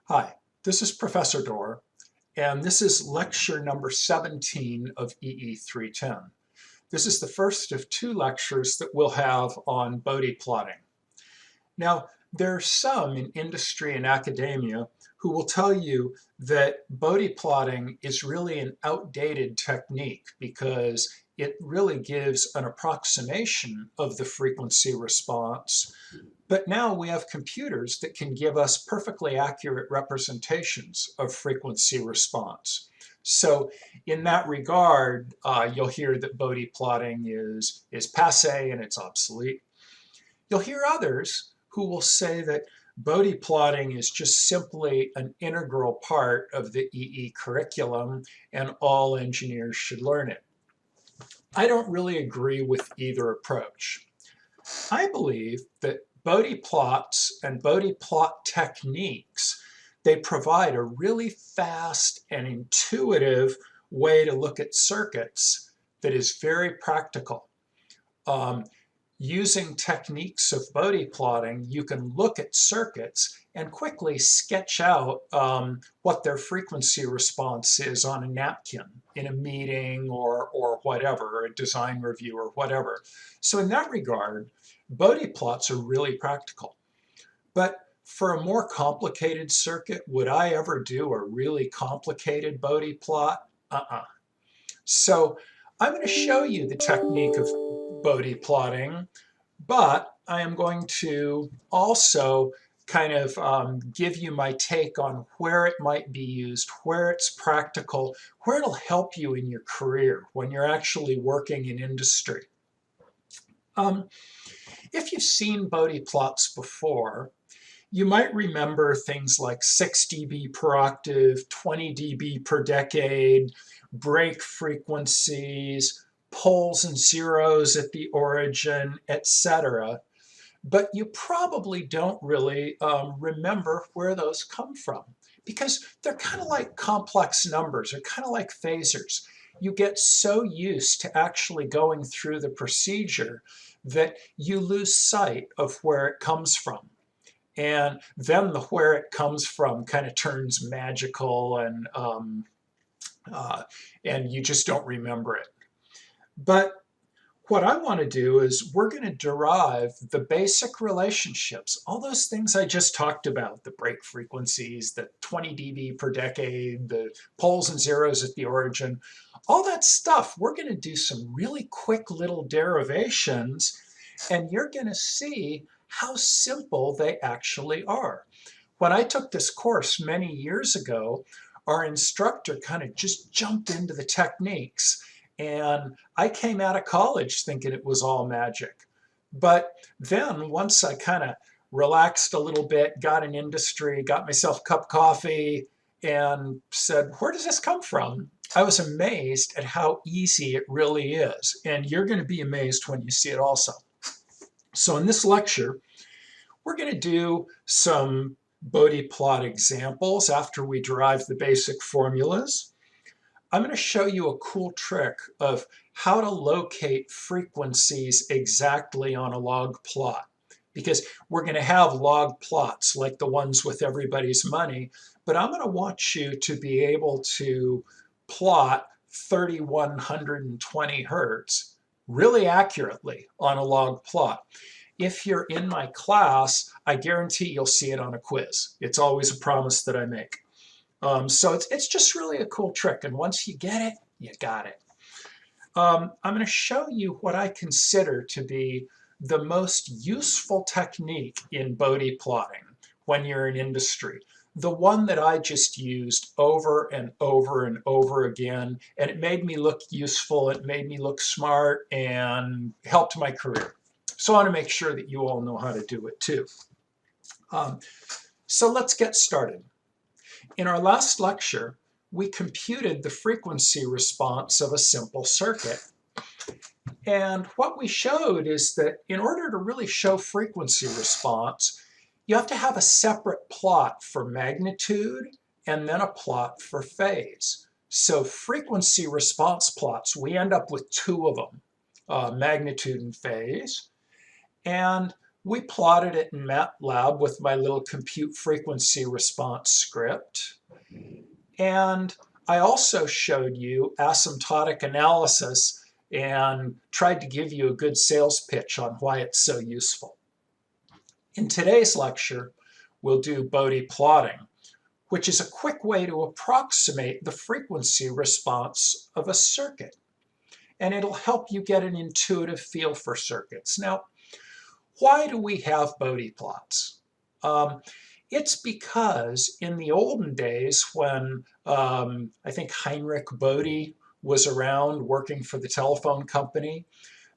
Hi, this is Professor Dorr, and this is lecture number 17 of EE310. This is the first of two lectures that we'll have on Bode plotting. Now, there are some in industry and academia who will tell you that Bode plotting is really an outdated technique because it really gives an approximation of the frequency response. But now we have computers that can give us perfectly accurate representations of frequency response. So in that regard, you'll hear that Bode plotting is passé and it's obsolete. You'll hear others who will say that Bode plotting is just simply an integral part of the EE curriculum and all engineers should learn it. I don't really agree with either approach. I believe that Bode plots and Bode plot techniques, they provide a really fast and intuitive way to look at circuits that is very practical. Using techniques of Bode plotting, you can look at circuits and quickly sketch out what their frequency response is on a napkin in a meeting or whatever, a design review or whatever. So in that regard, Bode plots are really practical. But for a more complicated circuit, would I ever do a really complicated Bode plot? So I'm going to show you the technique of Bode plotting, but I am going to also kind of give you my take on where it might be used, where it's practical, where it'll help you in your career when you're actually working in industry. If you've seen Bode plots before, you might remember things like 6 dB per octave, 20 dB per decade, break frequencies, poles and zeros at the origin, etc. But you probably don't really remember where those come from because they're kind of like complex numbers, they're kind of like phasors. You get so used to actually going through the procedure that you lose sight of where it comes from. And then the where it comes from kind of turns magical and you just don't remember it. But what I want to do is we're going to derive the basic relationships, all those things I just talked about, the break frequencies, the 20 dB per decade, the poles and zeros at the origin, all that stuff. We're going to do some really quick little derivations, and you're going to see how simple they actually are. When I took this course many years ago, our instructor kind of just jumped into the techniques. And I came out of college thinking it was all magic. But then once I kind of relaxed a little bit, got in industry, got myself a cup of coffee, and said, where does this come from? I was amazed at how easy it really is. And you're going to be amazed when you see it also. So in this lecture, we're going to do some Bode plot examples after we derive the basic formulas. I'm going to show you a cool trick of how to locate frequencies exactly on a log plot, because we're going to have log plots like the ones with everybody's money, but I'm going to want you to be able to plot 3120 hertz really accurately on a log plot. If you're in my class, I guarantee you'll see it on a quiz. It's always a promise that I make. So it's just really a cool trick, and once you get it, you got it. I'm going to show you what I consider to be the most useful technique in Bode plotting when you're in industry. The one that I just used over and over and over again, and it made me look useful, it made me look smart, and helped my career. So I want to make sure that you all know how to do it too. So let's get started. In our last lecture, we computed the frequency response of a simple circuit. And what we showed is that in order to really show frequency response, you have to have a separate plot for magnitude and then a plot for phase. So frequency response plots, we end up with two of them, magnitude and phase. And We plotted it in MATLAB with my little compute frequency response script. And I also showed you asymptotic analysis and tried to give you a good sales pitch on why it's so useful. In today's lecture, we'll do Bode Plotting, which is a quick way to approximate the frequency response of a circuit. And it'll help you get an intuitive feel for circuits. Now, why do we have Bode plots? It's because in the olden days when I think Heinrich Bode was around working for the telephone company,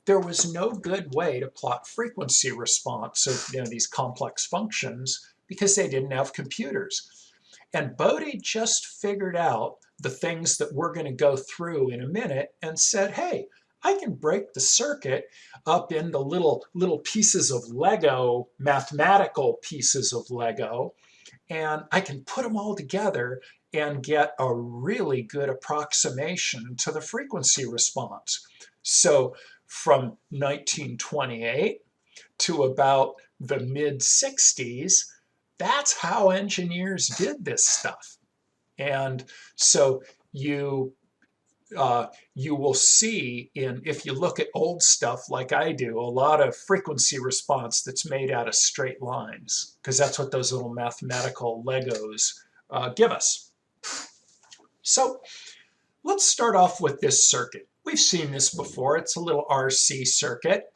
there was no good way to plot frequency response of these complex functions because they didn't have computers. And Bode just figured out the things that we're going to go through in a minute and said, hey, I can break the circuit up into little pieces of Lego, mathematical pieces of Lego, and I can put them all together and get a really good approximation to the frequency response. So from 1928 to about the mid-60s, that's how engineers did this stuff. And so you will see if you look at old stuff like I do, a lot of frequency response that's made out of straight lines, because that's what those little mathematical Legos give us. So let's start off with this circuit. We've seen this before. It's a little RC circuit.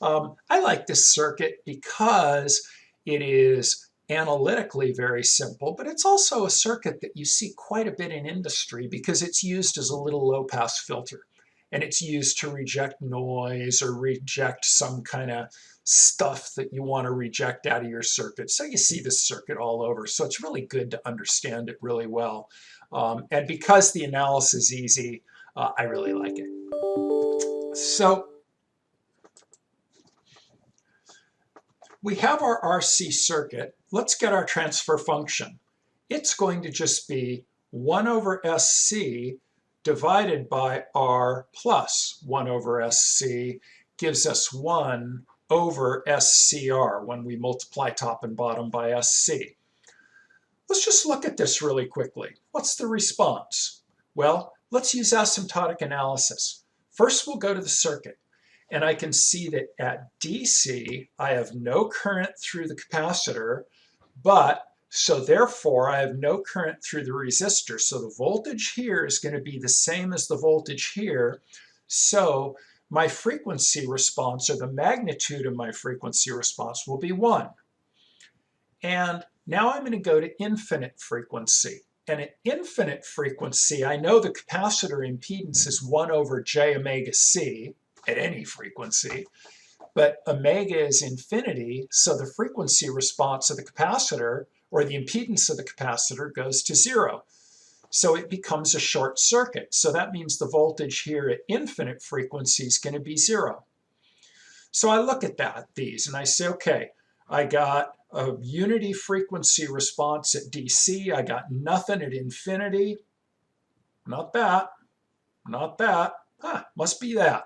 I like this circuit because it is analytically very simple, but it's also a circuit that you see quite a bit in industry because it's used as a little low-pass filter, and it's used to reject noise or reject some kind of stuff that you want to reject out of your circuit. So you see this circuit all over. So it's really good to understand it really well. And because the analysis is easy, I really like it. So we have our RC circuit. Let's get our transfer function. It's going to just be 1 over SC divided by R plus 1 over SC gives us 1 over SCR when we multiply top and bottom by SC. Let's just look at this really quickly. What's the response? Well, let's use asymptotic analysis. First, we'll go to the circuit. And I can see that at DC, I have no current through the capacitor, so therefore I have no current through the resistor. So the voltage here is going to be the same as the voltage here. So my frequency response, or the magnitude of my frequency response, will be 1. And now I'm going to go to infinite frequency. And at infinite frequency, I know the capacitor impedance is 1 over j omega c. At any frequency, but omega is infinity, so the frequency response of the capacitor, or the impedance of the capacitor, goes to 0. So it becomes a short circuit. So that means the voltage here at infinite frequency is going to be 0. So I look at these, and I say, okay, I got a unity frequency response at DC. I got nothing at infinity. Not that. Not that. Must be that.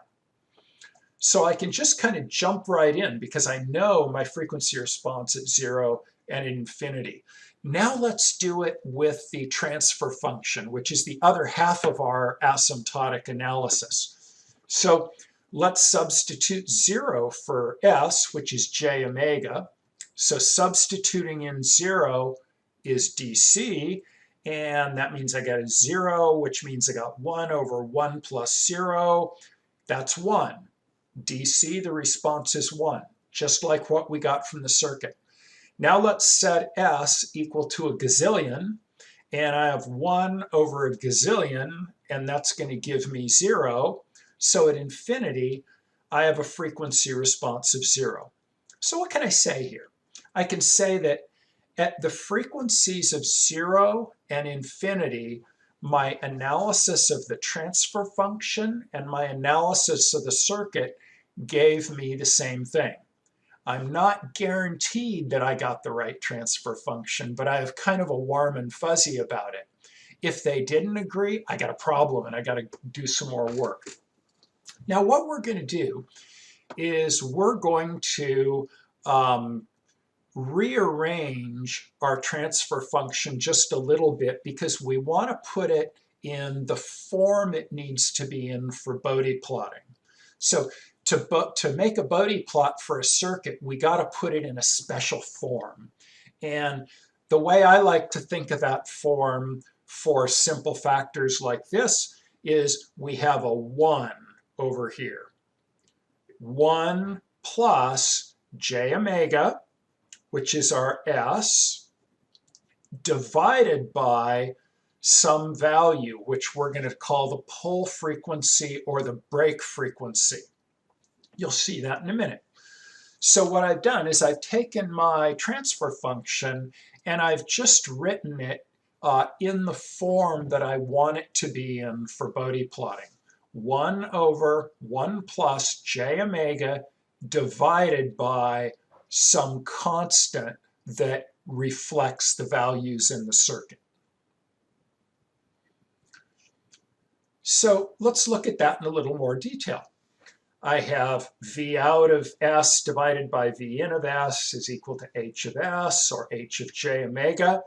So I can just kind of jump right in because I know my frequency response at 0 and at infinity. Now let's do it with the transfer function, which is the other half of our asymptotic analysis. So let's substitute 0 for S, which is j omega. So substituting in 0 is DC, and that means I got a 0, which means I got 1 over 1 plus 0. That's 1. DC, the response is 1, just like what we got from the circuit. Now let's set S equal to a gazillion, and I have 1 over a gazillion, and that's going to give me 0. So at infinity, I have a frequency response of 0. So what can I say here? I can say that at the frequencies of 0 and infinity, my analysis of the transfer function and my analysis of the circuit gave me the same thing. I'm not guaranteed that I got the right transfer function, but I have kind of a warm and fuzzy about it. If they didn't agree, I got a problem and I got to do some more work. Now what we're going to do is we're going to rearrange our transfer function just a little bit because we want to put it in the form it needs to be in for Bode plotting. So to make a Bode plot for a circuit, we got to put it in a special form. And the way I like to think of that form for simple factors like this is we have a 1 over here. 1 plus j omega, which is our S, divided by some value, which we're going to call the pole frequency or the break frequency. You'll see that in a minute. So what I've done is I've taken my transfer function and I've just written it in the form that I want it to be in for Bode plotting. 1 over 1 plus j omega divided by some constant that reflects the values in the circuit. So let's look at that in a little more detail. I have V out of S divided by V in of S is equal to H of S or H of j omega.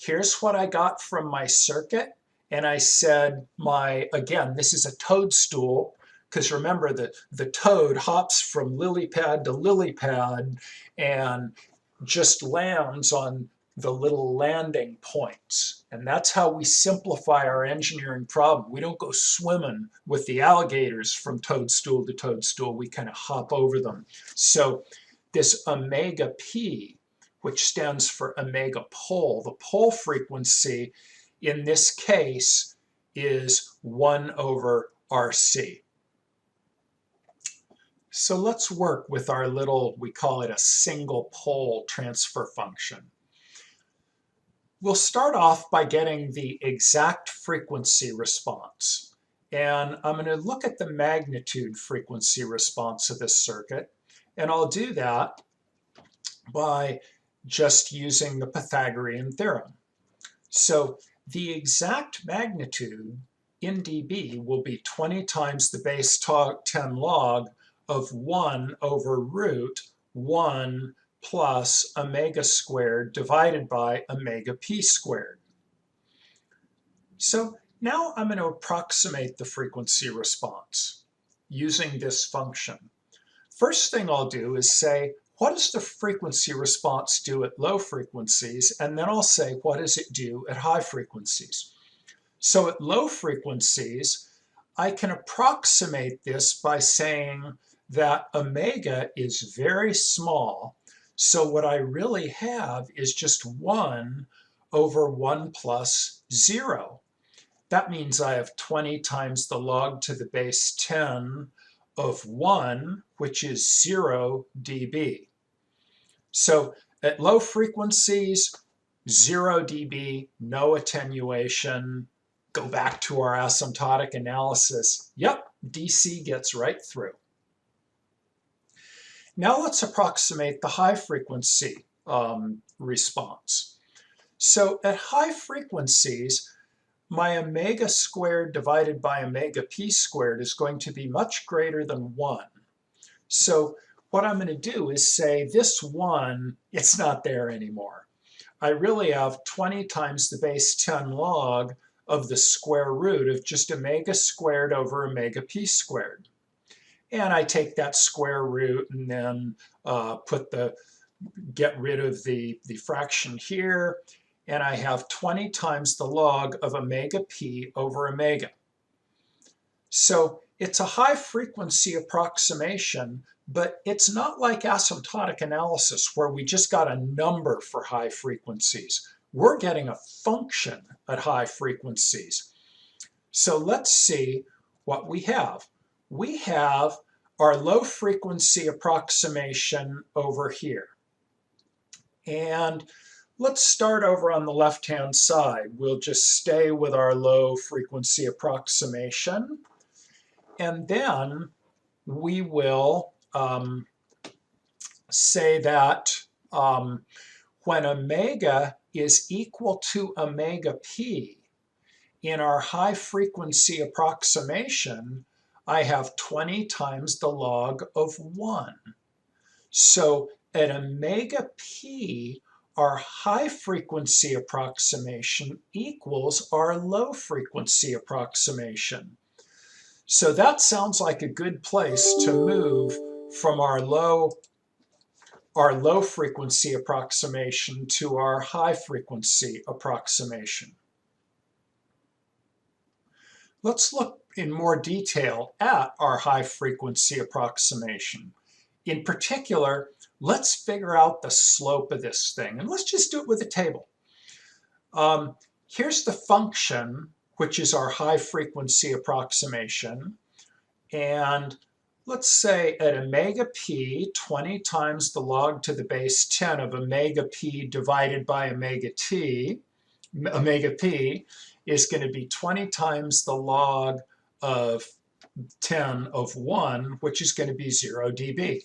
Here's what I got from my circuit. And I said again, this is a toadstool, because remember the toad hops from lily pad to lily pad and just lands on the little landing points. And that's how we simplify our engineering problem. We don't go swimming with the alligators from toadstool to toadstool. We kind of hop over them. So this omega p, which stands for omega pole, the pole frequency in this case is 1 over RC. So let's work with our little, we call it a single pole transfer function. We'll start off by getting the exact frequency response. And I'm going to look at the magnitude frequency response of this circuit. And I'll do that by just using the Pythagorean theorem. So the exact magnitude in dB will be 20 times the base 10 log of 1 over root 1 plus omega squared divided by omega p squared. So now I'm going to approximate the frequency response using this function. First thing I'll do is say, what does the frequency response do at low frequencies? And then I'll say, what does it do at high frequencies? So at low frequencies, I can approximate this by saying that omega is very small. So what I really have is just 1 over 1 plus 0. That means I have 20 times the log to the base 10 of 1, which is 0 dB. So at low frequencies, 0 dB, no attenuation. Go back to our asymptotic analysis. Yep, DC gets right through. Now let's approximate the high frequency response. So at high frequencies, my omega squared divided by omega p squared is going to be much greater than 1. So what I'm going to do is say this 1, it's not there anymore. I really have 20 times the base 10 log of the square root of just omega squared over omega p squared. And I take that square root and then get rid of the fraction here. And I have 20 times the log of omega p over omega. So it's a high frequency approximation, but it's not like asymptotic analysis where we just got a number for high frequencies. We're getting a function at high frequencies. So let's see what we have. We have our low frequency approximation over here. And let's start over on the left-hand side. We'll just stay with our low frequency approximation. And then we will say that when omega is equal to omega p, in our high frequency approximation, I have 20 times the log of 1. So at omega p, our high frequency approximation equals our low frequency approximation. So that sounds like a good place to move from our low frequency approximation to our high frequency approximation. Let's look in more detail at our high frequency approximation. In particular, let's figure out the slope of this thing, and let's just do it with a table. Here's the function, which is our high frequency approximation, and let's say at omega p, 20 times the log to the base 10 of omega p divided by omega p is going to be 20 times the log of 10 of 1, which is going to be 0 dB.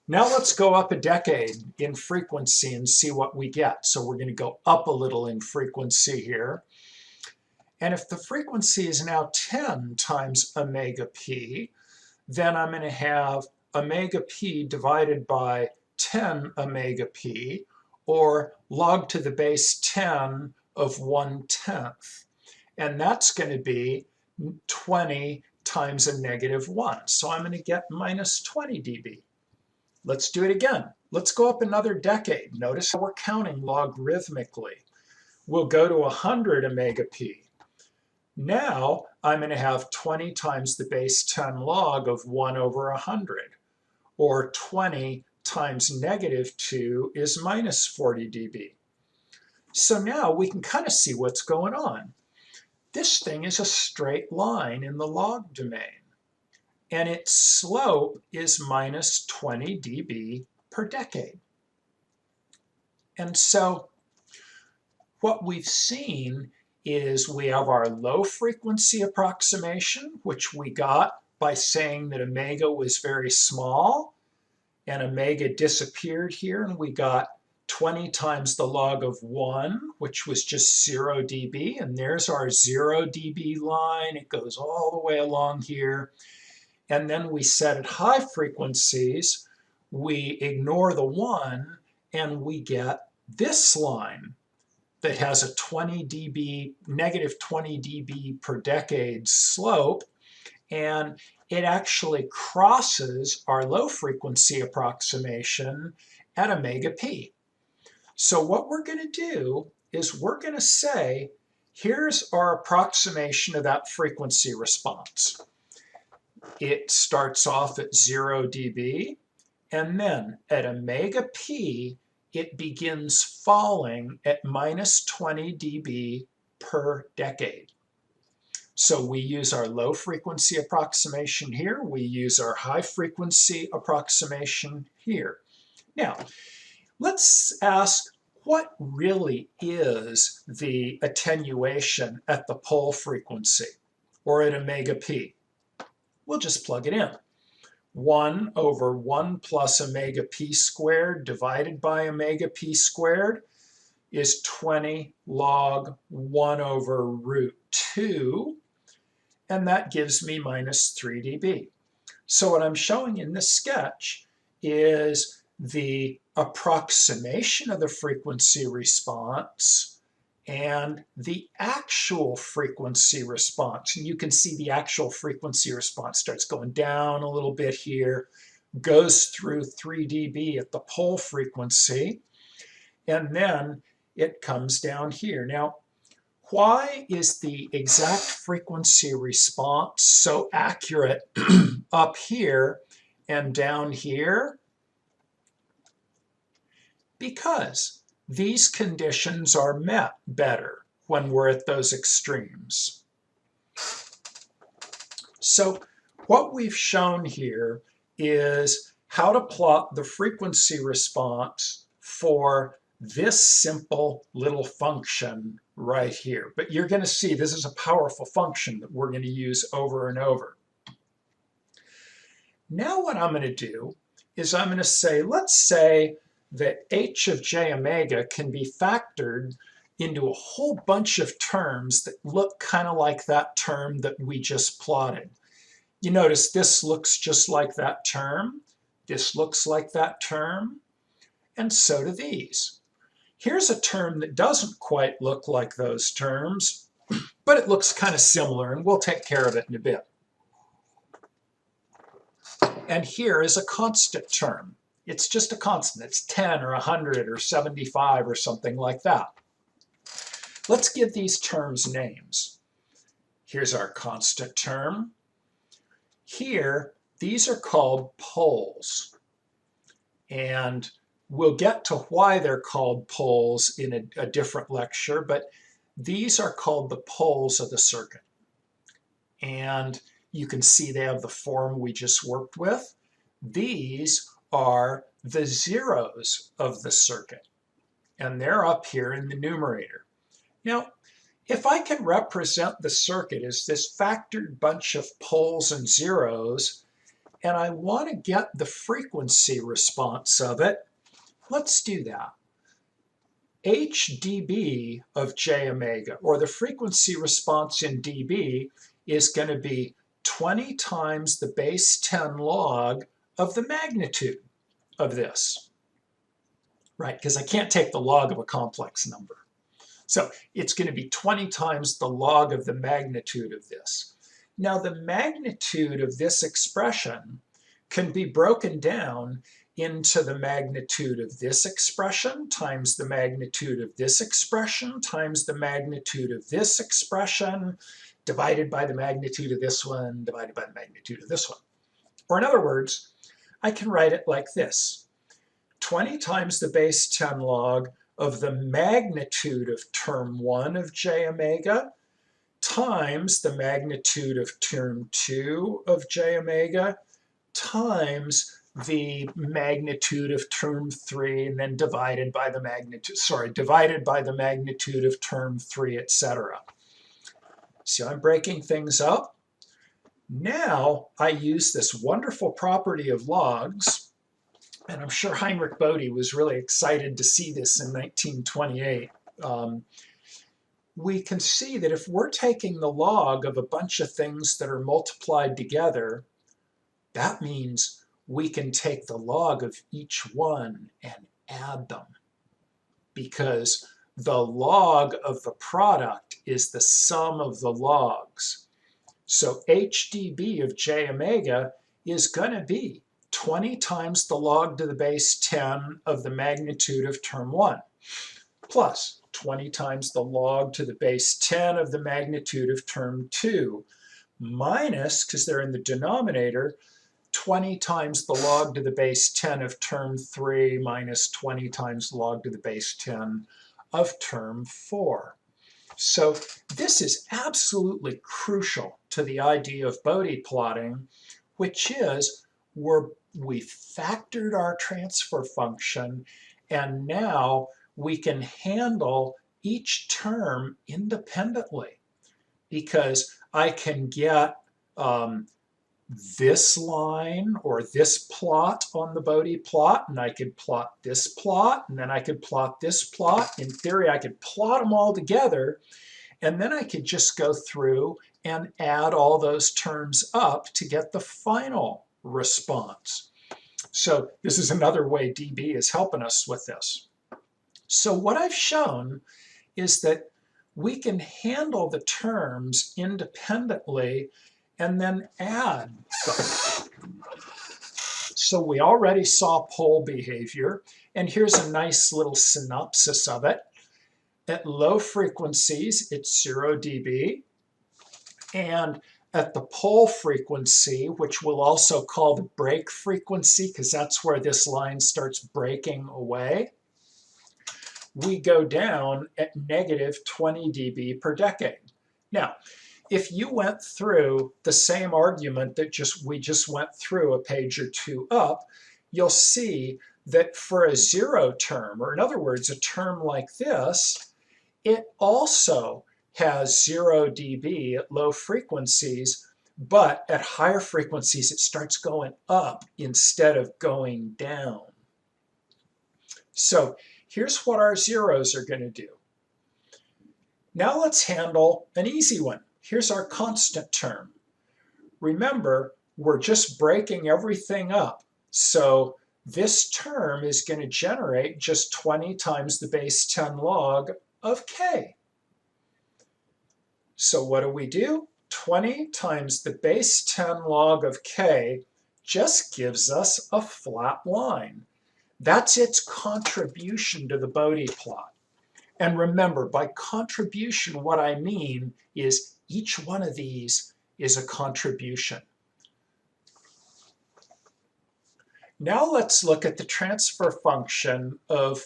Now let's go up a decade in frequency and see what we get. So we're going to go up a little in frequency here. And if the frequency is now 10 times omega p, then I'm going to have omega p divided by 10 omega p, or log to the base 10 of 1/10. And that's going to be 20 times a negative 1. So I'm going to get minus 20 dB. Let's do it again. Let's go up another decade. Notice how we're counting logarithmically. We'll go to 100 omega p. Now I'm going to have 20 times the base 10 log of 1 over 100, or 20 times negative 2 is minus 40 dB. So now we can kind of see what's going on. This thing is a straight line in the log domain, and its slope is minus 20 dB per decade. And so what we've seen is we have our low frequency approximation, which we got by saying that omega was very small, and omega disappeared here, and we got 20 times the log of 1, which was just 0 dB, and there's our 0 dB line. It goes all the way along here. And then we set at high frequencies, we ignore the 1, and we get this line that has a 20 dB, negative 20 dB per decade slope, and it actually crosses our low frequency approximation at omega p. So what we're going to do is we're going to say, here's our approximation of that frequency response. It starts off at 0 dB, and then at omega p, it begins falling at minus 20 dB per decade. So we use our low frequency approximation here. We use our high frequency approximation here. Now, let's ask, what really is the attenuation at the pole frequency, or at omega p? We'll just plug it in. 1 over 1 plus omega p squared divided by omega p squared is 20 log 1 over root 2, and that gives me minus 3 dB. So what I'm showing in this sketch is the approximation of the frequency response and the actual frequency response. And you can see the actual frequency response starts going down a little bit here, goes through 3 dB at the pole frequency, and then it comes down here. Now, why is the exact frequency response so accurate up here and down here? Because these conditions are met better when we're at those extremes. So what we've shown here is how to plot the frequency response for this simple little function right here. But you're going to see this is a powerful function that we're going to use over and over. Now what I'm going to do is I'm going to say, let's say that h of j omega can be factored into a whole bunch of terms that look kind of like that term that we just plotted. You notice this looks just like that term. This looks like that term, and so do these. Here's a term that doesn't quite look like those terms, but it looks kind of similar, and we'll take care of it in a bit. And here is a constant term. It's just a constant. It's 10 or 100 or 75 or something like that. Let's give these terms names. Here's our constant term. Here, these are called poles. And we'll get to why they're called poles in a different lecture, but these are called the poles of the circuit. And you can see they have the form we just worked with. These are the zeros of the circuit, and they're up here in the numerator. Now, if I can represent the circuit as this factored bunch of poles and zeros, and I want to get the frequency response of it, let's do that. H dB of j omega, or the frequency response in dB, is going to be 20 times the base 10 log of the magnitude of this, right? Because I can't take the log of a complex number. So it's going to be 20 times the log of the magnitude of this. Now, the magnitude of this expression can be broken down into the magnitude of this expression times the magnitude of this expression times the magnitude of this expression divided by the magnitude of this one divided by the magnitude of this one. Or in other words, I can write it like this. 20 times the base 10 log of the magnitude of term 1 of j omega times the magnitude of term 2 of j omega times the magnitude of term 3, and then divided by the magnitude of term 3, etc. So I'm breaking things up. Now I use this wonderful property of logs, and I'm sure Heinrich Bode was really excited to see this in 1928. We can see that if we're taking the log of a bunch of things that are multiplied together, that means we can take the log of each one and add them, because the log of the product is the sum of the logs. So h dB of j omega is going to be 20 times the log to the base 10 of the magnitude of term 1, plus 20 times the log to the base 10 of the magnitude of term 2, minus, because they're in the denominator, 20 times the log to the base 10 of term 3 minus 20 times the log to the base 10 of term 4. So this is absolutely crucial to the idea of Bode plotting, which is we factored our transfer function, and now we can handle each term independently, because I can get this line or this plot on the Bode plot, and I could plot this plot, and then I could plot this plot. In theory, I could plot them all together, and then I could just go through and add all those terms up to get the final response. So this is another way dB is helping us with this. So what I've shown is that we can handle the terms independently and then add them. So we already saw pole behavior, and here's a nice little synopsis of it. At low frequencies, it's 0 dB, and at the pole frequency, which we'll also call the break frequency, because that's where this line starts breaking away, we go down at negative 20 dB per decade. Now, if you went through the same argument that we just went through a page or two up, you'll see that for a zero term, or in other words, a term like this, it also has 0 dB at low frequencies, but at higher frequencies it starts going up instead of going down. So here's what our zeros are going to do. Now let's handle an easy one. Here's our constant term. Remember, we're just breaking everything up. So this term is going to generate just 20 times the base 10 log of k. So what do? 20 times the base 10 log of k just gives us a flat line. That's its contribution to the Bode plot. And remember, by contribution, what I mean is each one of these is a contribution. Now let's look at the transfer function of,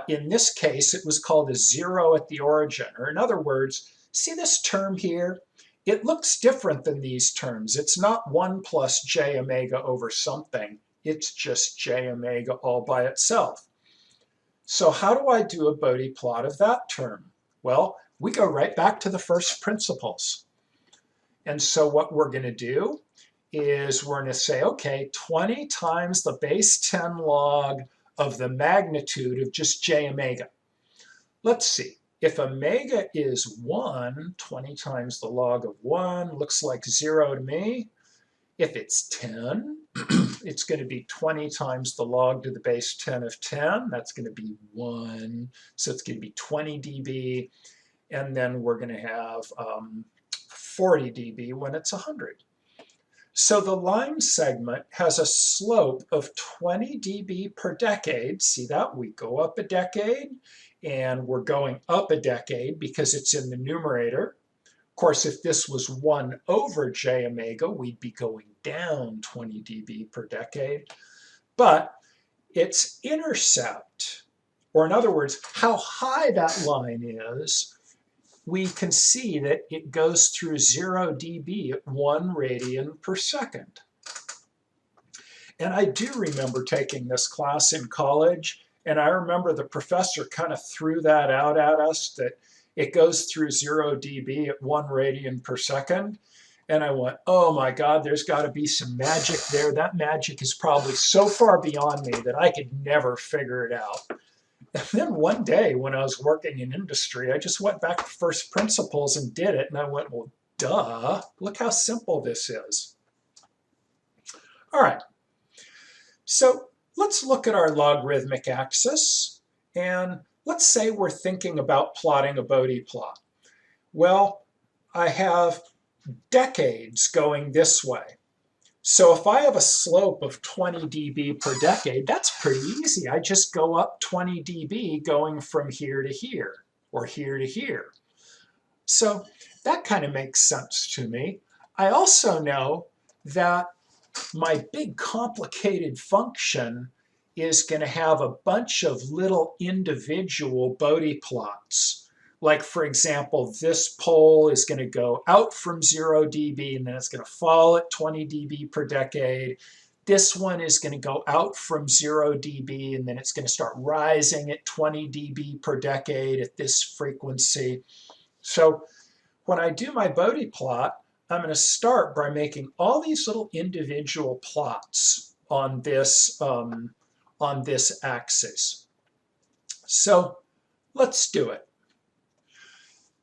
in this case, it was called a 0 at the origin. Or in other words, see this term here? It looks different than these terms. It's not 1 plus j omega over something. It's just j omega all by itself. So how do I do a Bode plot of that term? Well, we go right back to the first principles. And so what we're going to do is we're going to say, okay, 20 times the base 10 log of the magnitude of just j omega. Let's see. If omega is 1, 20 times the log of 1 looks like 0 to me. If it's 10, it's going to be 20 times the log to the base 10 of 10. That's going to be 1. So it's going to be 20 dB. And then we're going to have 40 dB when it's 100. So the line segment has a slope of 20 dB per decade. See that? We go up a decade, and we're going up a decade because it's in the numerator. Of course, if this was 1 over j omega, we'd be going down 20 dB per decade. But its intercept, or in other words, how high that line is, we can see that it goes through 0 dB at 1 radian per second. And I do remember taking this class in college, and I remember the professor kind of threw that out at us, that it goes through 0 dB at 1 radian per second. And I went, oh my God, there's got to be some magic there. That magic is probably so far beyond me that I could never figure it out. And then one day when I was working in industry, I just went back to first principles and did it. And I went, well, duh, look how simple this is. All right, so let's look at our logarithmic axis. And let's say we're thinking about plotting a Bode plot. Well, I have decades going this way. So if I have a slope of 20 dB per decade, that's pretty easy. I just go up 20 dB going from here to here, or here to here. So that kind of makes sense to me. I also know that my big complicated function is going to have a bunch of little individual Bode plots. Like, for example, this pole is going to go out from 0 dB, and then it's going to fall at 20 dB per decade. This one is going to go out from 0 dB, and then it's going to start rising at 20 dB per decade at this frequency. So when I do my Bode plot, I'm going to start by making all these little individual plots on this axis. So let's do it.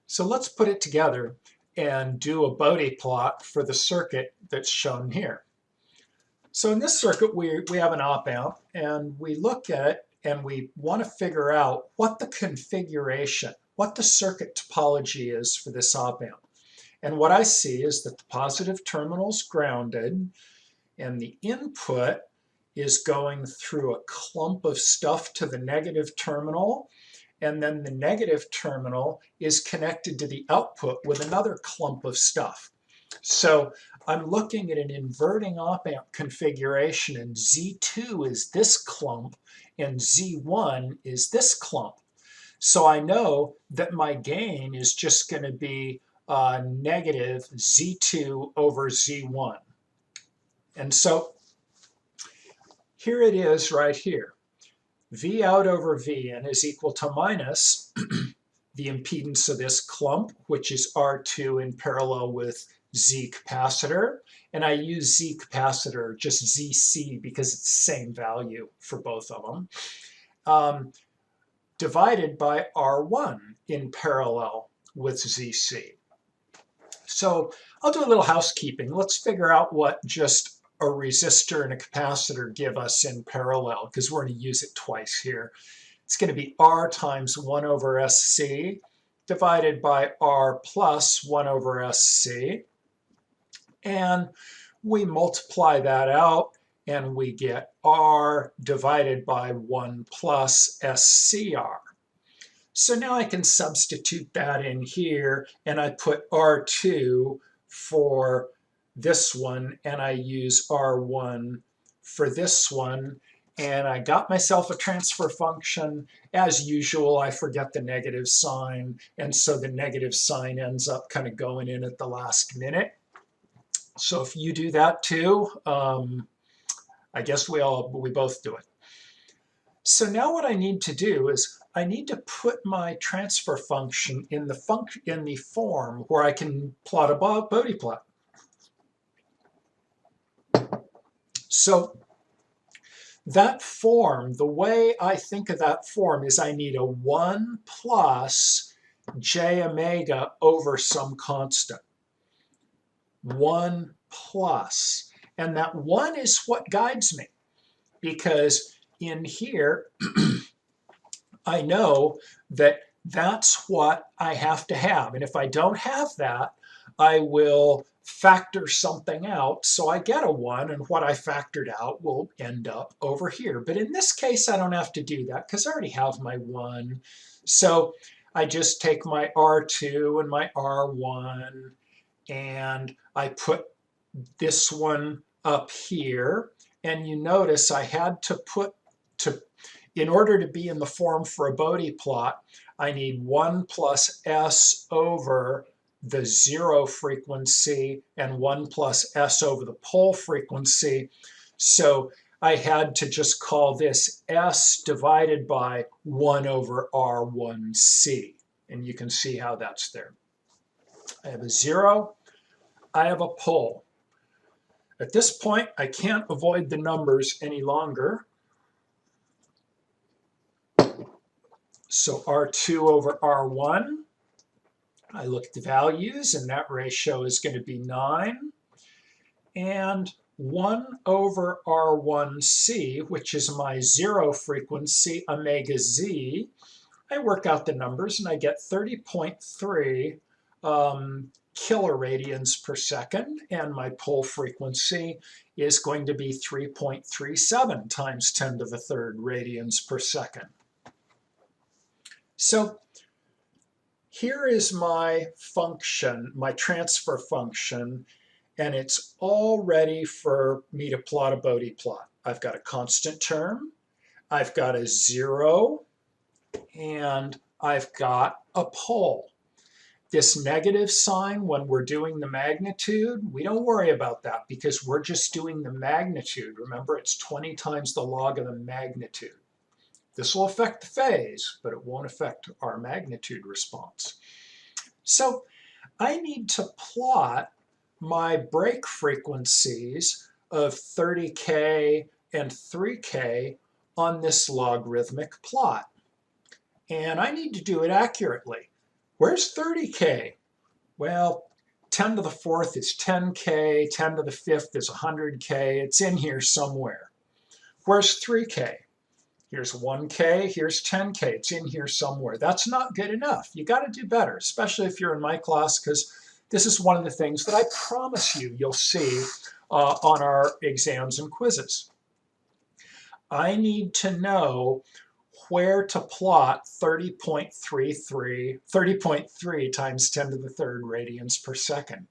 So let's put it together and do a Bode plot for the circuit that's shown here. So in this circuit, we have an op-amp, and we look at it and we want to figure out what the configuration, what the circuit topology is for this op-amp. And what I see is that the positive terminal's grounded, and the input is going through a clump of stuff to the negative terminal, and then the negative terminal is connected to the output with another clump of stuff. So I'm looking at an inverting op-amp configuration, and Z2 is this clump, and Z1 is this clump. So I know that my gain is just going to be negative Z2 over Z1. And so here it is right here. V out over Vn is equal to minus the impedance of this clump, which is R2 in parallel with Z capacitor. And I use Z capacitor, just ZC, because it's the same value for both of them, divided by R1 in parallel with ZC. So I'll do a little housekeeping. Let's figure out what just a resistor and a capacitor give us in parallel, because we're going to use it twice here. It's going to be R times 1 over SC divided by R plus 1 over SC. And we multiply that out, and we get R divided by 1 plus SCR. So now I can substitute that in here, and I put R2 for this one, and I use R1 for this one, and I got myself a transfer function. As usual, I forget the negative sign, and so the negative sign ends up kind of going in at the last minute. So if you do that too, I guess we both do it. So now what I need to do is I need to put my transfer function in the form where I can plot a Bode plot. So that form, the way I think of that form is I need a 1 plus j omega over some constant. 1 plus. And that 1 is what guides me, because in here, I know that that's what I have to have. And if I don't have that, I will factor something out. So I get a 1, and what I factored out will end up over here. But in this case, I don't have to do that because I already have my 1. So I just take my R2 and my R1, and I put this one up here. And you notice I had to in order to be in the form for a Bode plot, I need 1 plus S over the 0 frequency and 1 plus S over the pole frequency. So I had to just call this S divided by 1 over R1C. And you can see how that's there. I have a 0. I have a pole. At this point, I can't avoid the numbers any longer. So R2 over R1, I look at the values, and that ratio is going to be 9. And 1 over R1C, which is my 0 frequency, omega z, I work out the numbers, and I get 30.3 kiloradians per second, and my pole frequency is going to be 3.37 times 10 to the third radians per second. So here is my function, my transfer function, and it's all ready for me to plot a Bode plot. I've got a constant term, I've got a 0, and I've got a pole. This negative sign, when we're doing the magnitude, we don't worry about that because we're just doing the magnitude. Remember, it's 20 times the log of the magnitude. This will affect the phase, but it won't affect our magnitude response. So I need to plot my break frequencies of 30K and 3K on this logarithmic plot. And I need to do it accurately. Where's 30K? Well, 10 to the 4th is 10K, 10 to the 5th is 100K. It's in here somewhere. Where's 3K? Here's 1K, here's 10K. It's in here somewhere. That's not good enough. You got to do better, especially if you're in my class, because this is one of the things that I promise you'll see on our exams and quizzes. I need to know where to plot 30.3 times 10 to the third radians per second.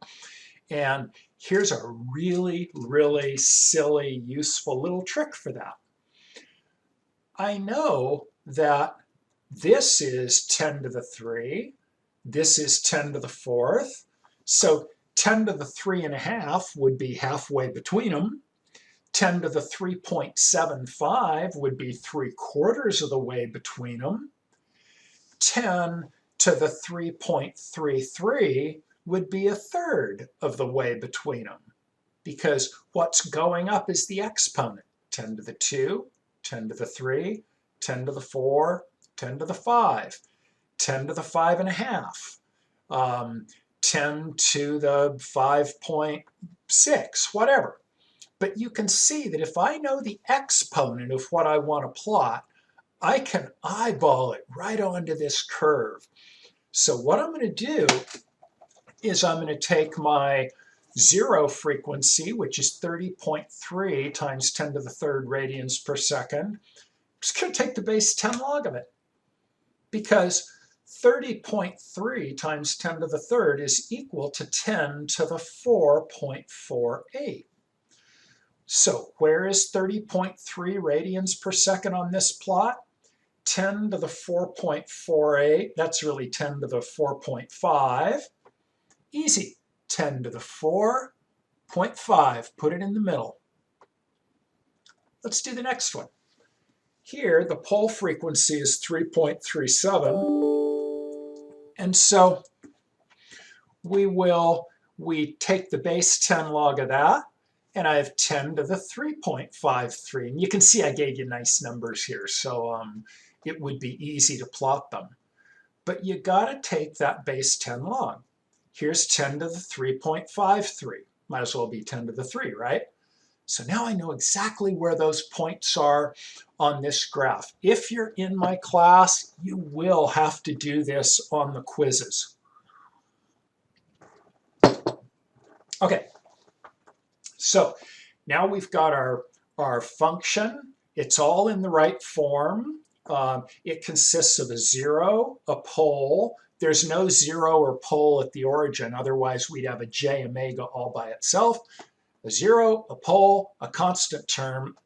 And here's a really, really silly, useful little trick for that. I know that this is 10 to the 3, this is 10 to the 4th, so 10 to the 3.5 would be halfway between them. 10 to the 3.75 would be 3/4 of the way between them. 10 to the 3.33 would be 1/3 of the way between them, because what's going up is the exponent. 10 to the 2, 10 to the 3, 10 to the 4, 10 to the 5, 10 to the 5.5, 10 to the 5.6, whatever. But you can see that if I know the exponent of what I want to plot, I can eyeball it right onto this curve. So what I'm going to do is I'm going to take my zero frequency, which is 30.3 times 10 to the third radians per second. I'm just going to take the base 10 log of it, because 30.3 times 10 to the third is equal to 10 to the 4.48. So where is 30.3 radians per second on this plot? 10 to the 4.48, that's really 10 to the 4.5. Easy, 10 to the 4.5, put it in the middle. Let's do the next one. Here, the pole frequency is 3.37, and so we take the base 10 log of that, and I have 10 to the 3.53. And you can see I gave you nice numbers here, so it would be easy to plot them. But you got to take that base 10 log. Here's 10 to the 3.53. Might as well be 10 to the 3, right? So now I know exactly where those points are on this graph. If you're in my class, you will have to do this on the quizzes. Okay, so now we've got our function. It's all in the right form. It consists of a zero, a pole. There's no zero or pole at the origin, otherwise we'd have a j omega all by itself. A zero, a pole, a constant term.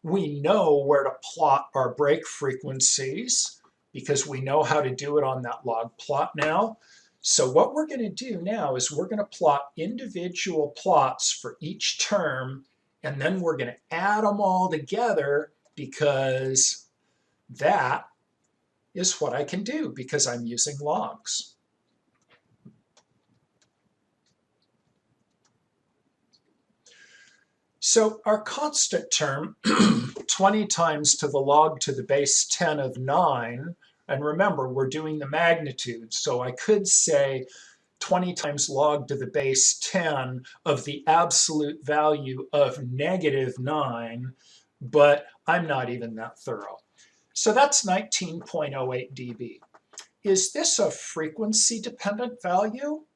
We know where to plot our break frequencies because we know how to do it on that log plot now. So what we're going to do now is we're going to plot individual plots for each term, and then we're going to add them all together because that is what I can do because I'm using logs. So our constant term, 20 times to the log to the base 10 of 9, and remember, we're doing the magnitude, so I could say 20 times log to the base 10 of the absolute value of -9, but I'm not even that thorough. So that's 19.08 dB. Is this a frequency-dependent value?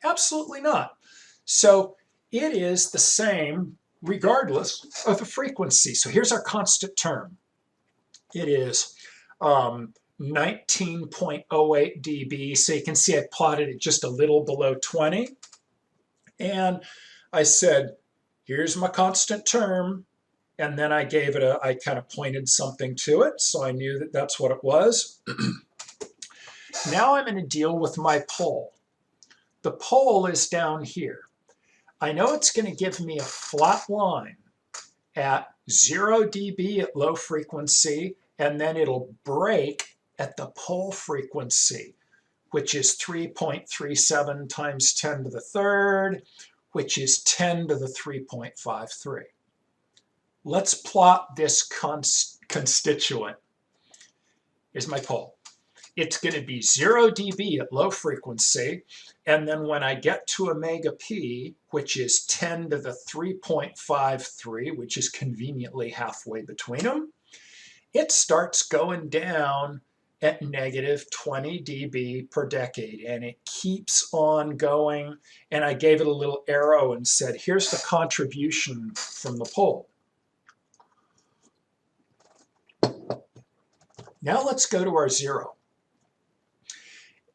Absolutely not. So it is the same regardless of the frequency. So here's our constant term. It is 19.08 dB. So you can see I plotted it just a little below 20. And I said, here's my constant term. And then I gave it I kind of pointed something to it. So I knew that that's what it was. Now I'm going to deal with my pole. The pole is down here. I know it's going to give me a flat line at 0 dB at low frequency, and then it'll break at the pole frequency, which is 3.37 times 10 to the third, which is 10 to the 3.53. Let's plot this constituent. Here's my pole. It's going to be 0 dB at low frequency, and then when I get to omega p, which is 10 to the 3.53, which is conveniently halfway between them, it starts going down at -20 dB per decade, and it keeps on going, and I gave it a little arrow and said, here's the contribution from the pole. Now let's go to our zero.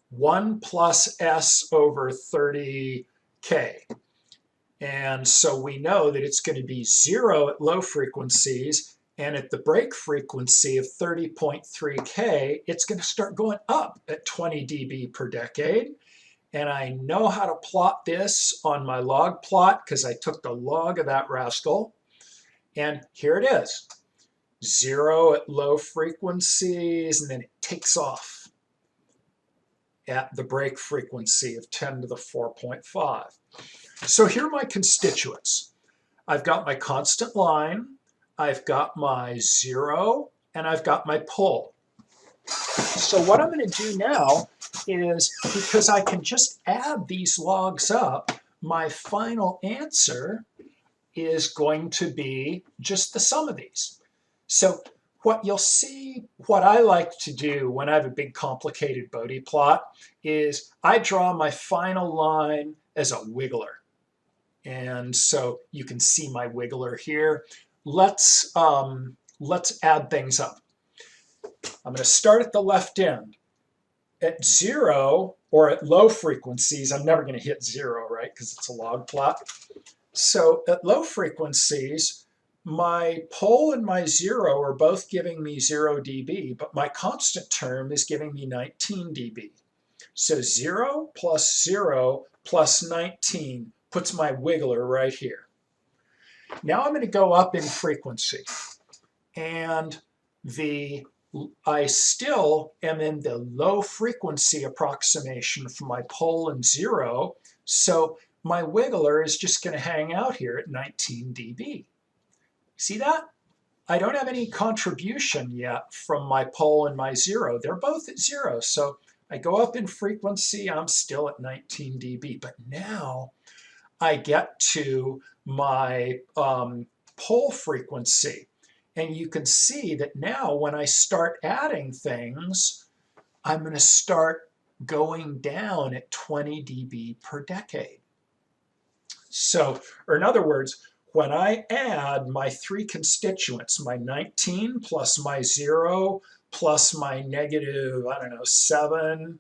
1 plus s over 30k. And so we know that it's going to be 0 at low frequencies, and at the break frequency of 30.3k, it's going to start going up at 20 dB per decade. And I know how to plot this on my log plot because I took the log of that rascal. And here it is. 0 at low frequencies, and then it takes off at the break frequency of 10 to the 4.5. So here are my constituents. I've got my constant line, I've got my 0, and I've got my pole. So what I'm going to do now is, because I can just add these logs up, my final answer is going to be just the sum of these. So what you'll see, what I like to do when I have a big complicated Bode plot is I draw my final line as a wiggler. And so you can see my wiggler here. Let's add things up. I'm going to start at the left end. At 0, or at low frequencies, I'm never going to hit 0, right, because it's a log plot. So at low frequencies, my pole and my 0 are both giving me 0 dB, but my constant term is giving me 19 dB. So 0 plus 0 plus 19 puts my wiggler right here. Now I'm going to go up in frequency, and I still am in the low frequency approximation for my pole and 0, so my wiggler is just going to hang out here at 19 dB. See that? I don't have any contribution yet from my pole and my 0. They're both at 0, so I go up in frequency, I'm still at 19 dB. But now I get to my pole frequency. And you can see that now when I start adding things, I'm going to start going down at 20 dB per decade. So, or in other words, when I add my three constituents, my 19 plus my 0 plus my negative, I don't know, 7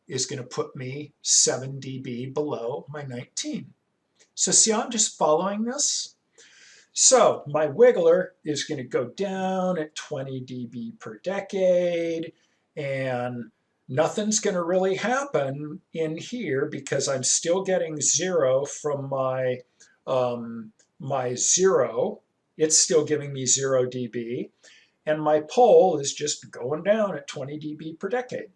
is going to put me 7 dB below my 19. So see how I'm just following this? So my wiggler is going to go down at 20 dB per decade, and nothing's going to really happen in here because I'm still getting 0 from my 0. It's still giving me 0 dB, and my pole is just going down at 20 dB per decade.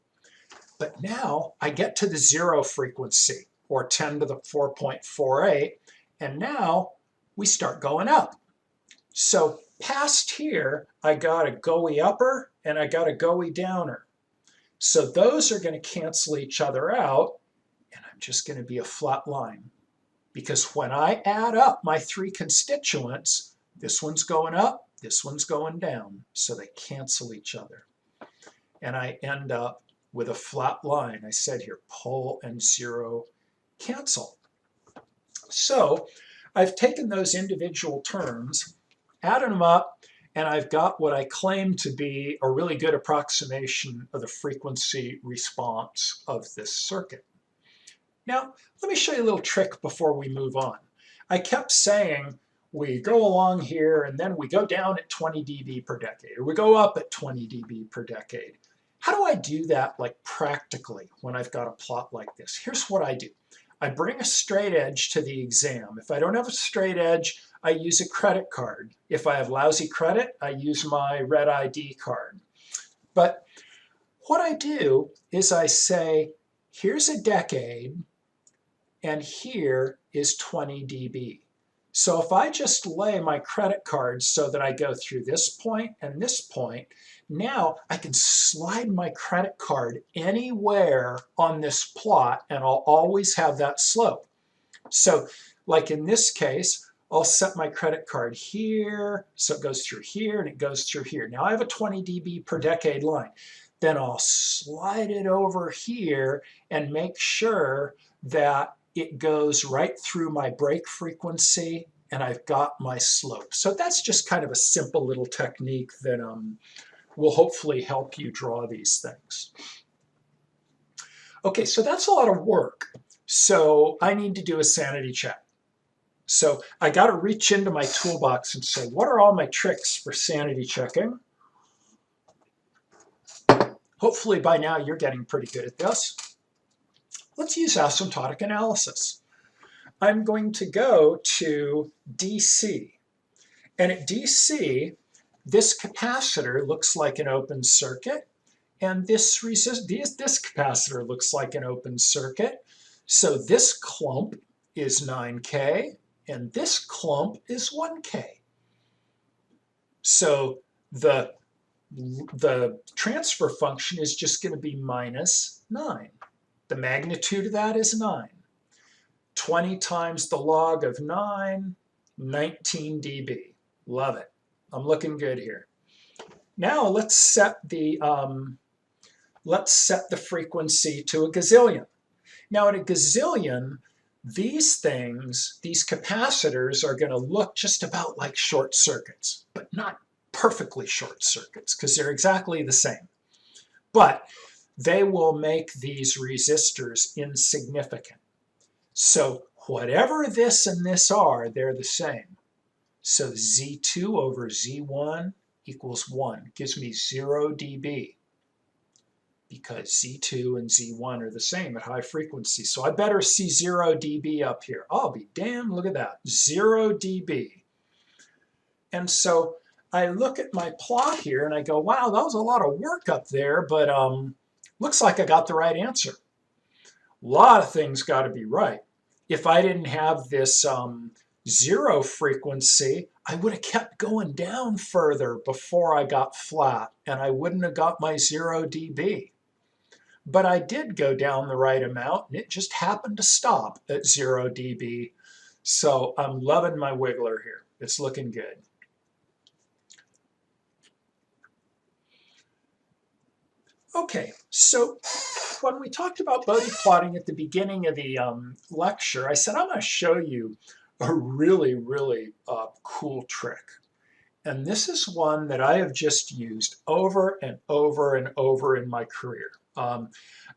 But now I get to the 0 frequency, or 10 to the 4.48, and now we start going up. So past here, I got a goey upper and I got a goey downer. So those are going to cancel each other out, and I'm just going to be a flat line. Because when I add up my three constituents, this one's going up, this one's going down. So they cancel each other. And I end up with a flat line. I said here, pole and 0 cancel. So I've taken those individual terms, added them up, and I've got what I claim to be a really good approximation of the frequency response of this circuit. Now, let me show you a little trick before we move on. I kept saying we go along here and then we go down at 20 dB per decade, or we go up at 20 dB per decade. How do I do that, like, practically when I've got a plot like this? Here's what I do. I bring a straight edge to the exam. If I don't have a straight edge, I use a credit card. If I have lousy credit, I use my red ID card. But what I do is I say, here's a decade, and here is 20 dB. So if I just lay my credit card so that I go through this point and this point, now I can slide my credit card anywhere on this plot and I'll always have that slope. So like in this case, I'll set my credit card here, so it goes through here and it goes through here. Now I have a 20 dB per decade line. Then I'll slide it over here and make sure that it goes right through my break frequency and I've got my slope. So that's just kind of a simple little technique that will hopefully help you draw these things. Okay, so that's a lot of work. So I need to do a sanity check. So I got to reach into my toolbox and say, what are all my tricks for sanity checking? Hopefully by now you're getting pretty good at this. Let's use asymptotic analysis. I'm going to go to DC. And at DC, this capacitor looks like an open circuit, and this capacitor looks like an open circuit. So this clump is 9K, and this clump is 1K. So the transfer function is just going to be minus 9. The magnitude of that is 9. 20 times the log of 9 19 dB. Love it. I'm looking good here. Now let's set the frequency to a gazillion. Now at a gazillion, these things, these capacitors are going to look just about like short circuits, but not perfectly short circuits because they're exactly the same. But they will make these resistors insignificant. So whatever this and this are, they're the same. So Z2 over Z1 equals 1, gives me 0 dB, because Z2 and Z1 are the same at high frequency. So I better see 0 dB up here. I'll be damned, look at that, 0 dB. And so I look at my plot here and I go, wow, that was a lot of work up there, but looks like I got the right answer. A lot of things got to be right. If I didn't have this 0 frequency, I would have kept going down further before I got flat, and I wouldn't have got my 0 dB. But I did go down the right amount, and it just happened to stop at 0 dB. So I'm loving my wiggler here. It's looking good. Okay, so when we talked about Bode plotting at the beginning of the lecture, I said I'm going to show you a really, really cool trick. And this is one that I have just used over and over and over in my career. I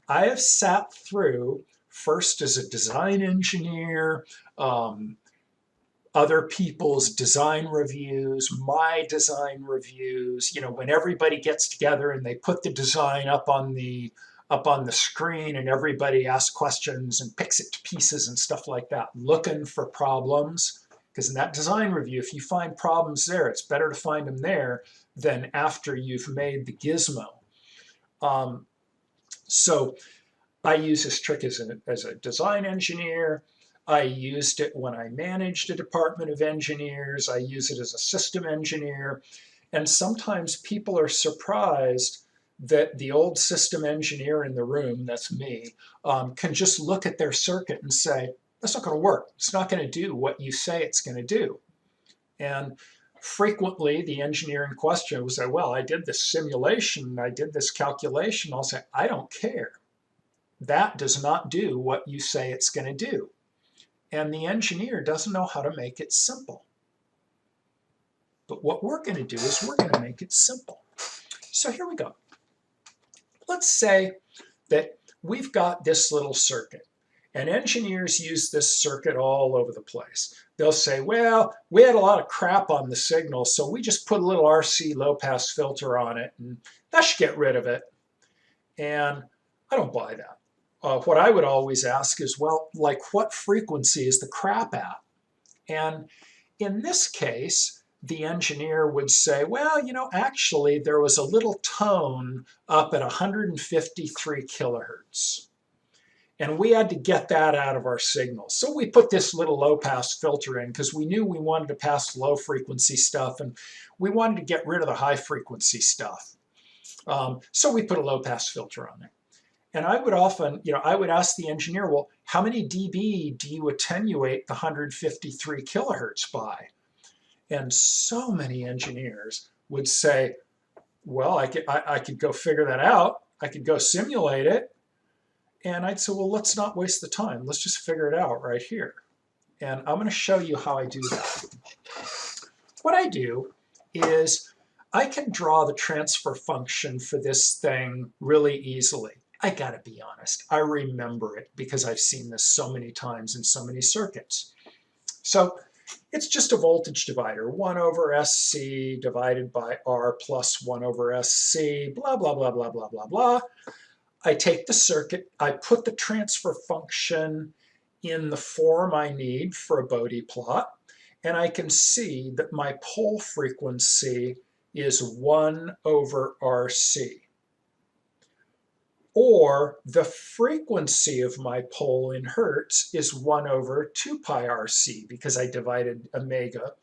have sat through, first as a design engineer, other people's design reviews, my design reviews, when everybody gets together and they put the design up on the screen and everybody asks questions and picks it to pieces and stuff like that, looking for problems. Because in that design review, if you find problems there, it's better to find them there than after you've made the gizmo. So I use this trick as a design engineer. I used it when I managed a department of engineers. I use it as a system engineer. And sometimes people are surprised that the old system engineer in the room, that's me, can just look at their circuit and say, that's not going to work. It's not going to do what you say it's going to do. And frequently the engineer in question will say, well, I did this simulation, I did this calculation. I'll say, I don't care. That does not do what you say it's going to do. And the engineer doesn't know how to make it simple. But what we're going to do is we're going to make it simple. So here we go. Let's say that we've got this little circuit. And engineers use this circuit all over the place. They'll say, well, we had a lot of crap on the signal, so we just put a little RC low-pass filter on it, and that should get rid of it. And I don't buy that. What I would always ask is, well, like what frequency is the crap at? And in this case, the engineer would say, well, actually there was a little tone up at 153 kilohertz. And we had to get that out of our signal. So we put this little low-pass filter in because we knew we wanted to pass low-frequency stuff and we wanted to get rid of the high-frequency stuff. So we put a low-pass filter on there. And I would often, I would ask the engineer, well, how many dB do you attenuate the 153 kilohertz by? And so many engineers would say, well, I could go figure that out. I could go simulate it. And I'd say, well, let's not waste the time. Let's just figure it out right here. And I'm going to show you how I do that. What I do is I can draw the transfer function for this thing really easily. I got to be honest. I remember it because I've seen this so many times in so many circuits. So it's just a voltage divider, 1 over SC divided by R plus 1 over SC, blah, blah, blah, blah, blah, blah, blah. I take the circuit, I put the transfer function in the form I need for a Bode plot, and I can see that my pole frequency is 1 over RC. Or the frequency of my pole in hertz is 1 over 2 pi RC because I divided omega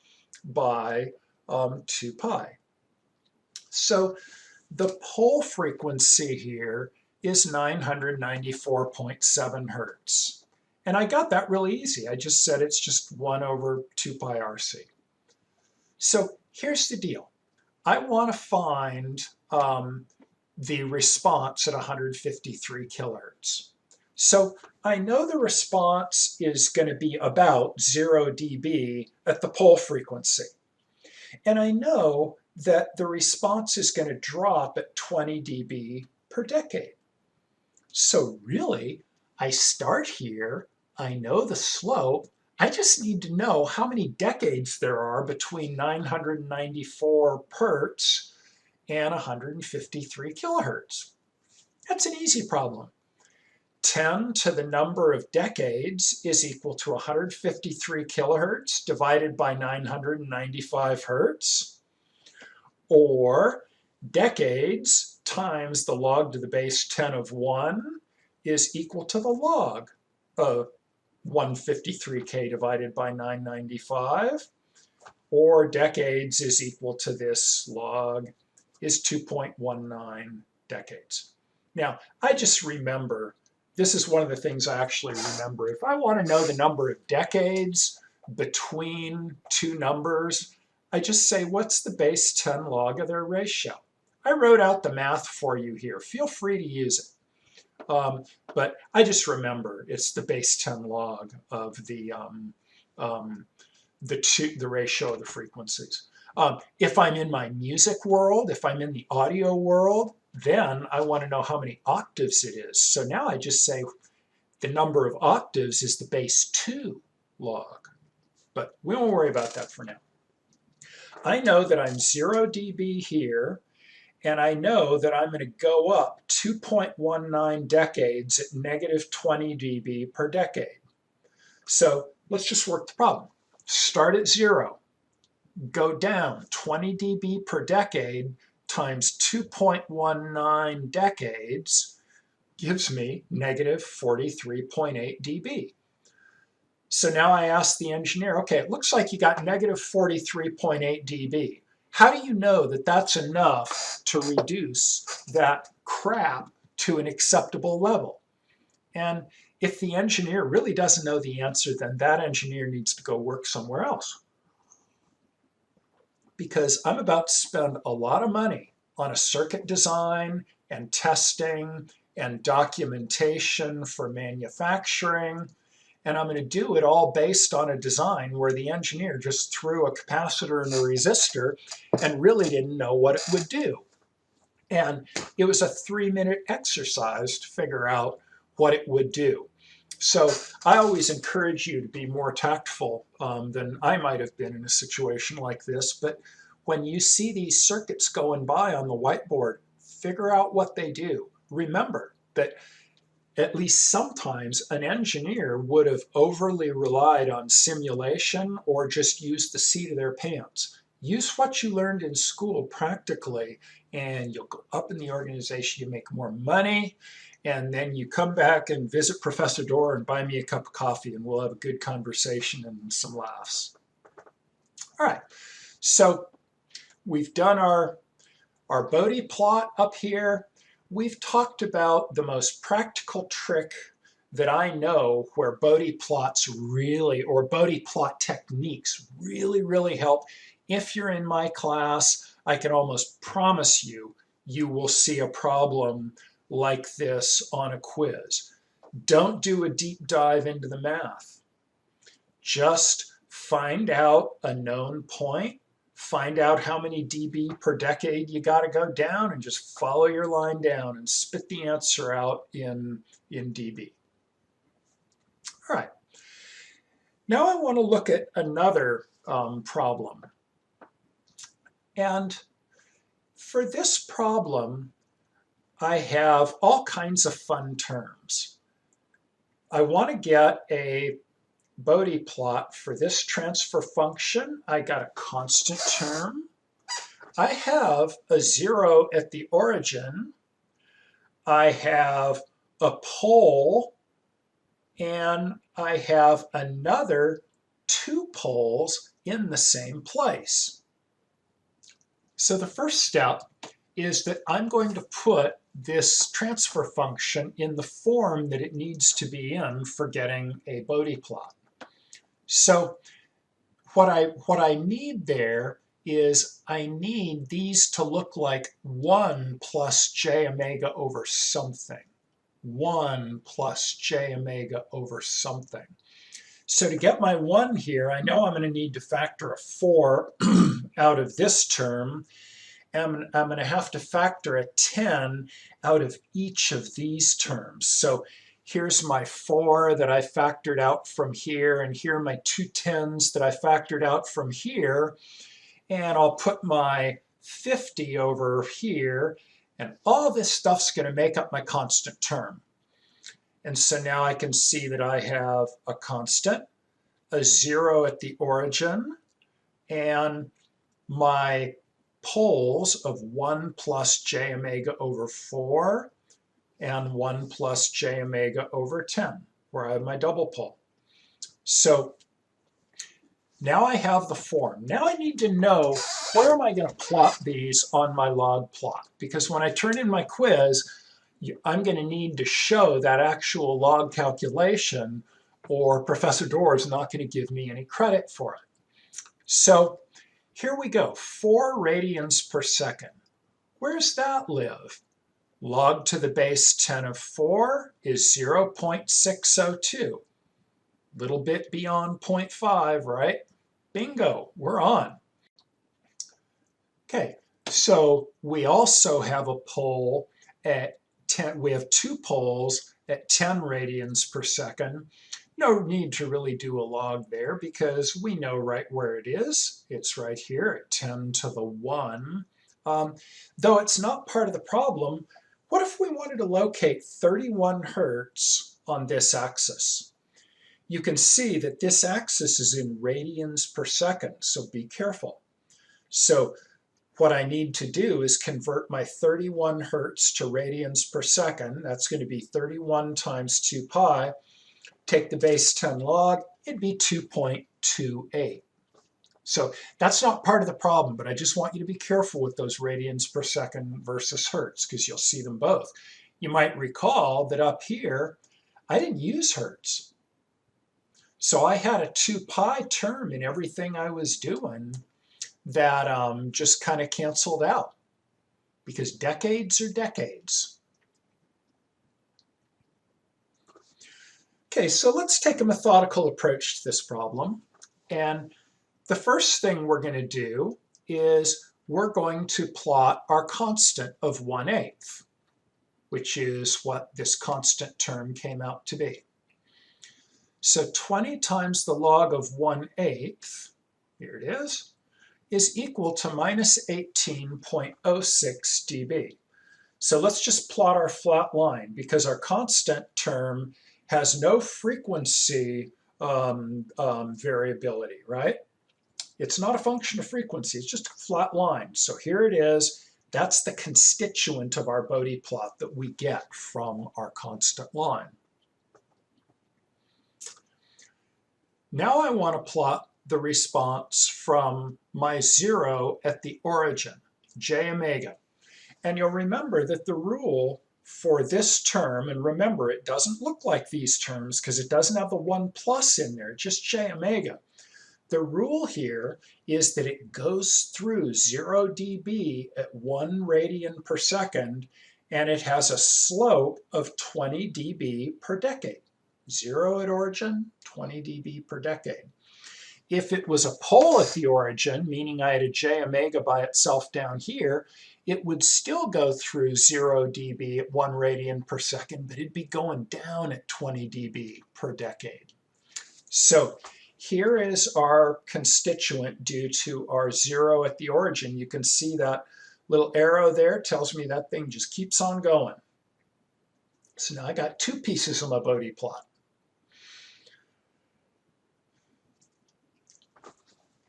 by 2 pi. So the pole frequency here is 994.7 hertz. And I got that really easy. I just said it's just 1 over 2 pi RC. So here's the deal. I want to find the response at 153 kilohertz. So I know the response is going to be about 0 dB at the pole frequency. And I know that the response is going to drop at 20 dB per decade. So really, I start here, I know the slope, I just need to know how many decades there are between 994 hertz and 153 kilohertz. That's an easy problem. 10 to the number of decades is equal to 153 kilohertz divided by 995 hertz, or decades times the log to the base 10 of 1 is equal to the log of 153k divided by 995, or decades is equal to this log is 2.19 decades. Now, I just remember, this is one of the things I actually remember. If I want to know the number of decades between two numbers, I just say, what's the base 10 log of their ratio? I wrote out the math for you here. Feel free to use it. But I just remember it's the base 10 log of the ratio of the frequencies. If I'm in my music world, if I'm in the audio world, then I want to know how many octaves it is. So now I just say the number of octaves is the base 2 log. But we won't worry about that for now. I know that I'm 0 dB here, and I know that I'm going to go up 2.19 decades at negative 20 dB per decade. So let's just work the problem. Start at 0, go down 20 dB per decade times 2.19 decades gives me negative 43.8 dB. So now I ask the engineer, okay, it looks like you got negative 43.8 dB. How do you know that that's enough to reduce that crap to an acceptable level? And if the engineer really doesn't know the answer, then that engineer needs to go work somewhere else. Because I'm about to spend a lot of money on a circuit design and testing and documentation for manufacturing. And I'm going to do it all based on a design where the engineer just threw a capacitor and a resistor and really didn't know what it would do. And it was a 3-minute exercise to figure out what it would do. So I always encourage you to be more tactful than I might have been in a situation like this. But when you see these circuits going by on the whiteboard, figure out what they do. Remember that at least sometimes an engineer would have overly relied on simulation or just used the seat of their pants. Use what you learned in school practically, and you'll go up in the organization, you make more money, and then you come back and visit Professor Dorr and buy me a cup of coffee, and we'll have a good conversation and some laughs. All right, so we've done our Bode plot up here. We've talked about the most practical trick that I know where Bode plots really, or Bode plot techniques really help. If you're in my class, I can almost promise you, you will see a problem like this on a quiz. Don't do a deep dive into the math. Just find out a known point, find out how many dB per decade you got to go down, and just follow your line down and spit the answer out in dB. All right. Now I want to look at another problem. And for this problem, I have all kinds of fun terms. I want to get a Bode plot for this transfer function. I got a constant term. I have a 0 at the origin. I have a pole, and I have another 2 poles in the same place. So the first step is that I'm going to put this transfer function in the form that it needs to be in for getting a Bode plot. So what I need there is I need these to look like 1 plus j omega over something. 1 plus j omega over something. So to get my 1 here, I know I'm going to need to factor a 4 out of this term. And I'm going to have to factor a 10 out of each of these terms. So here's my 4 that I factored out from here, and here are my 2 10s that I factored out from here. And I'll put my 50 over here, and all this stuff's going to make up my constant term. And so now I can see that I have a constant, a 0 at the origin, and my poles of 1 plus j omega over 4 and 1 plus j omega over 10, where I have my double pole. So now I have the form. Now I need to know where am I going to plot these on my log plot, because when I turn in my quiz, I'm going to need to show that actual log calculation, or Professor Dorr is not going to give me any credit for it. So here we go, 4 radians per second. Where's that live? Log to the base 10 of 4 is 0.602. Little bit beyond 0.5, right? Bingo, we're on. Okay, so we also have a pole at 10, we have 2 poles at 10 radians per second. No need to really do a log there because we know right where it is. It's right here at 10 to the 1. Though it's not part of the problem, what if we wanted to locate 31 hertz on this axis? You can see that this axis is in radians per second, so be careful. So what I need to do is convert my 31 hertz to radians per second. That's going to be 31 times 2 pi. Take the base 10 log, it'd be 2.28. So that's not part of the problem, but I just want you to be careful with those radians per second versus hertz, because you'll see them both. You might recall that up here, I didn't use hertz. So I had a 2 pi term in everything I was doing that just kind of canceled out, because decades are decades. Okay, so let's take a methodical approach to this problem. And the first thing we're going to do is we're going to plot our constant of 1/8, which is what this constant term came out to be. So 20 times the log of 1/8, here it is equal to minus 18.06 dB. So let's just plot our flat line, because our constant term has no frequency variability, right? It's not a function of frequency, it's just a flat line. So here it is. That's the constituent of our Bode plot that we get from our constant line. Now I want to plot the response from my 0 at the origin, j omega. And you'll remember that the rule for this term, and remember it doesn't look like these terms because it doesn't have the 1 plus in there, just j omega. The rule here is that it goes through 0 dB at 1 radian per second, and it has a slope of 20 dB per decade. 0 at origin, 20 dB per decade. If it was a pole at the origin, meaning I had a j omega by itself down here, it would still go through 0 dB at 1 radian per second, but it'd be going down at 20 dB per decade. So here is our constituent due to our 0 at the origin. You can see that little arrow there tells me that thing just keeps on going. So now I got 2 pieces of my Bode plot.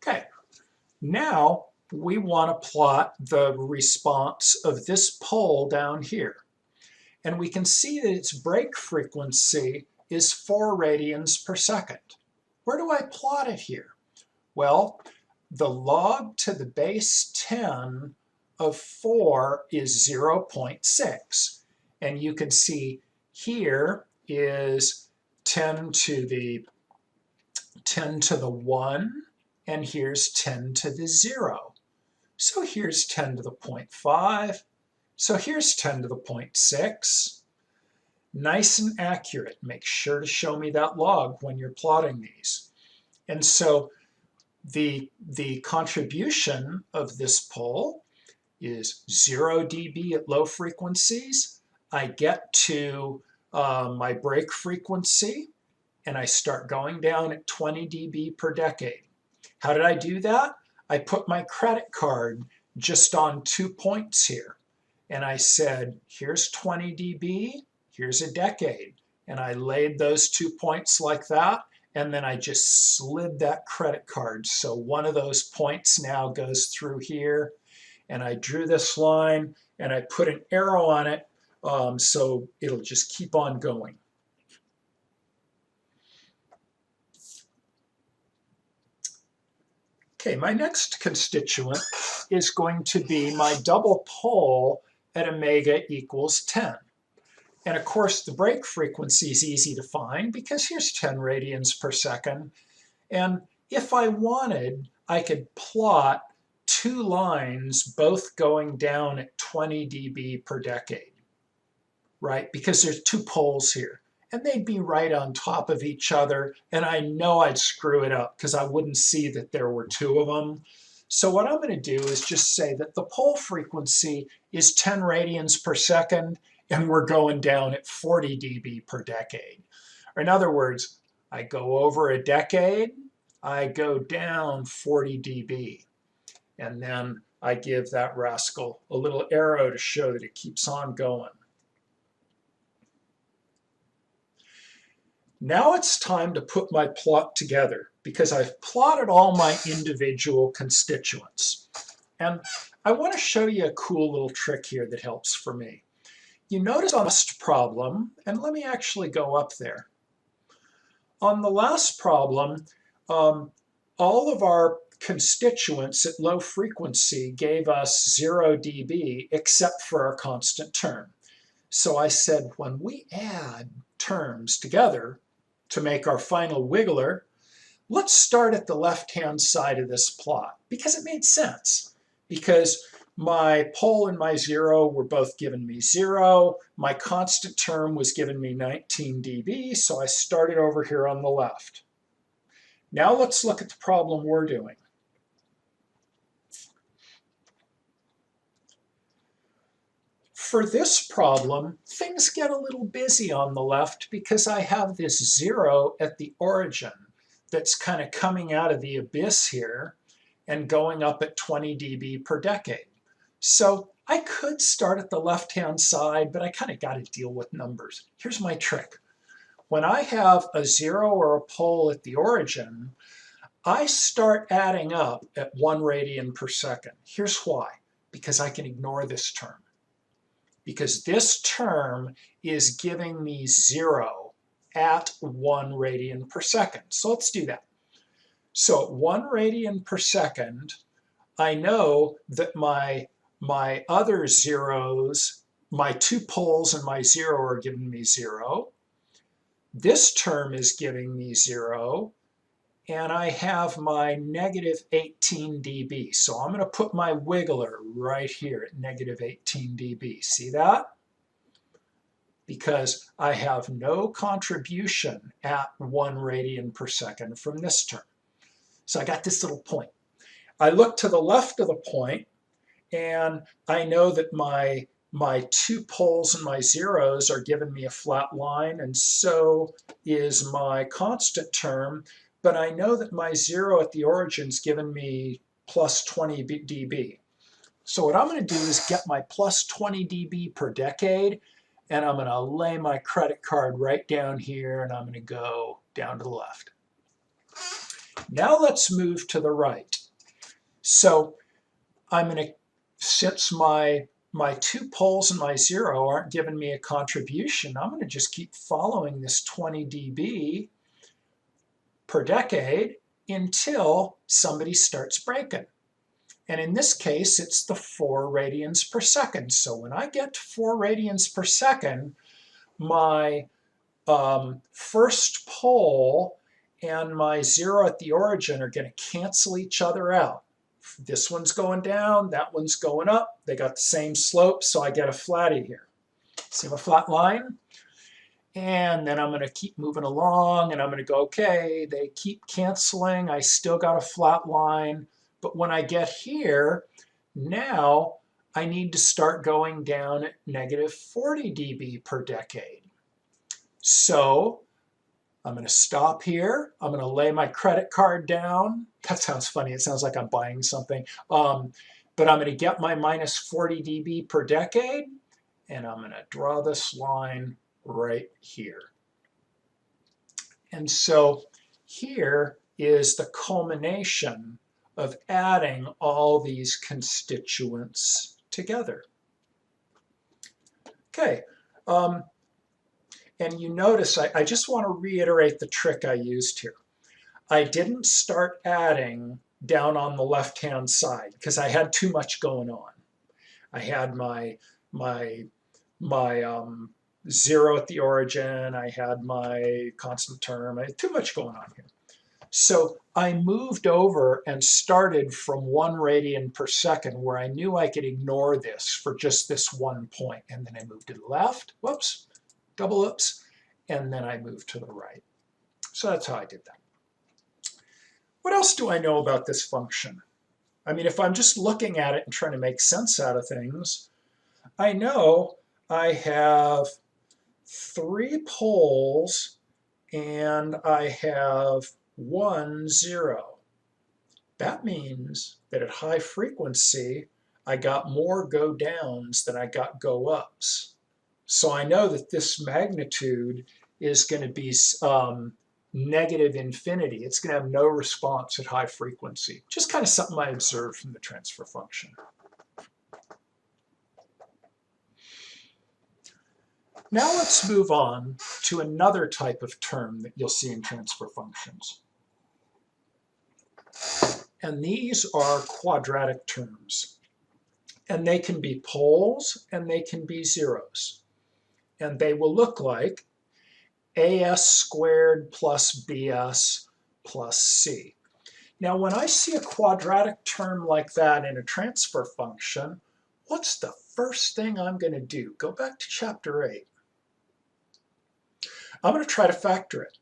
Okay, now we want to plot the response of this pole down here. And we can see that its break frequency is 4 radians per second. Where do I plot it here? Well, the log to the base 10 of 4 is 0.6. And you can see here is 10 to the 1, and here's 10 to the 0. So here's 10 to the 0.5. So here's 10 to the 0.6. Nice and accurate. Make sure to show me that log when you're plotting these. And so the contribution of this pole is 0 dB at low frequencies. I get to my break frequency, and I start going down at 20 dB per decade. How did I do that? I put my credit card just on 2 points here. And I said, here's 20 dB, here's a decade. And I laid those 2 points like that, and then I just slid that credit card. So one of those points now goes through here, and I drew this line, and I put an arrow on it, so it'll just keep on going. Okay, my next constituent is going to be my double pole at omega equals 10. And of course, the break frequency is easy to find because here's 10 radians per second. And if I wanted, I could plot 2 lines both going down at 20 dB per decade, right? Because there's 2 poles here. And they'd be right on top of each other. And I know I'd screw it up because I wouldn't see that there were 2 of them. So what I'm going to do is just say that the pole frequency is 10 radians per second, and we're going down at 40 dB per decade. Or in other words, I go over a decade, I go down 40 dB. And then I give that rascal a little arrow to show that it keeps on going. Now it's time to put my plot together because I've plotted all my individual constituents. And I want to show you a cool little trick here that helps for me. You notice on the last problem, and let me actually go up there. On the last problem, all of our constituents at low frequency gave us 0 dB except for our constant term. So I said when we add terms together to make our final wiggler, let's start at the left-hand side of this plot because it made sense. Because my pole and my 0 were both giving me 0. My constant term was giving me 19 dB, so I started over here on the left. Now let's look at the problem we're doing. For this problem, things get a little busy on the left because I have this 0 at the origin that's kind of coming out of the abyss here and going up at 20 dB per decade. So I could start at the left-hand side, but I kind of got to deal with numbers. Here's my trick. When I have a 0 or a pole at the origin, I start adding up at 1 radian per second. Here's why. Because I can ignore this term. Because this term is giving me 0 at 1 radian per second. So let's do that. So at 1 radian per second, I know that my other zeros, my 2 poles and my 0 are giving me 0. This term is giving me 0. And I have my negative 18 dB. So I'm going to put my wiggler right here at negative 18 dB. See that? Because I have no contribution at 1 radian per second from this term. So I got this little point. I look to the left of the point, and I know that my 2 poles and my zeros are giving me a flat line, and so is my constant term. But I know that my 0 at the origin is giving me plus 20 dB. So what I'm going to do is get my plus 20 dB per decade, and I'm going to lay my credit card right down here, and I'm going to go down to the left. Now let's move to the right. So I'm going to, since my 2 poles and my 0 aren't giving me a contribution, I'm going to just keep following this 20 dB per decade until somebody starts breaking. And in this case, it's the 4 radians per second. So when I get to 4 radians per second, my first pole and my 0 at the origin are going to cancel each other out. This one's going down, that one's going up. They got the same slope, so I get a flatty here. See my flat line? And then I'm going to keep moving along, and I'm going to go, okay, they keep canceling. I still got a flat line. But when I get here, now I need to start going down at negative 40 dB per decade. So I'm going to stop here. I'm going to lay my credit card down. That sounds funny. It sounds like I'm buying something. But I'm going to get my minus 40 dB per decade, and I'm going to draw this line right here. And so here is the culmination of adding all these constituents together. Okay. And you notice, I just want to reiterate the trick I used here. I didn't start adding down on the left-hand side because I had too much going on. I had my 0 at the origin, I had my constant term, I had too much going on here. So I moved over and started from 1 radian per second where I knew I could ignore this for just this one point. And then I moved to the left, whoops, double oops, and then I moved to the right. So that's how I did that. What else do I know about this function? I mean, if I'm just looking at it and trying to make sense out of things, I know I have 3 poles and I have 1, 0. That means that at high frequency, I got more go downs than I got go ups. So I know that this magnitude is going to be negative infinity. It's going to have no response at high frequency. Just kind of something I observed from the transfer function. Now let's move on to another type of term that you'll see in transfer functions. And these are quadratic terms. And they can be poles and they can be zeros. And they will look like as squared plus bs plus c. Now when I see a quadratic term like that in a transfer function, what's the first thing I'm going to do? Go back to chapter 8. I'm going to try to factor it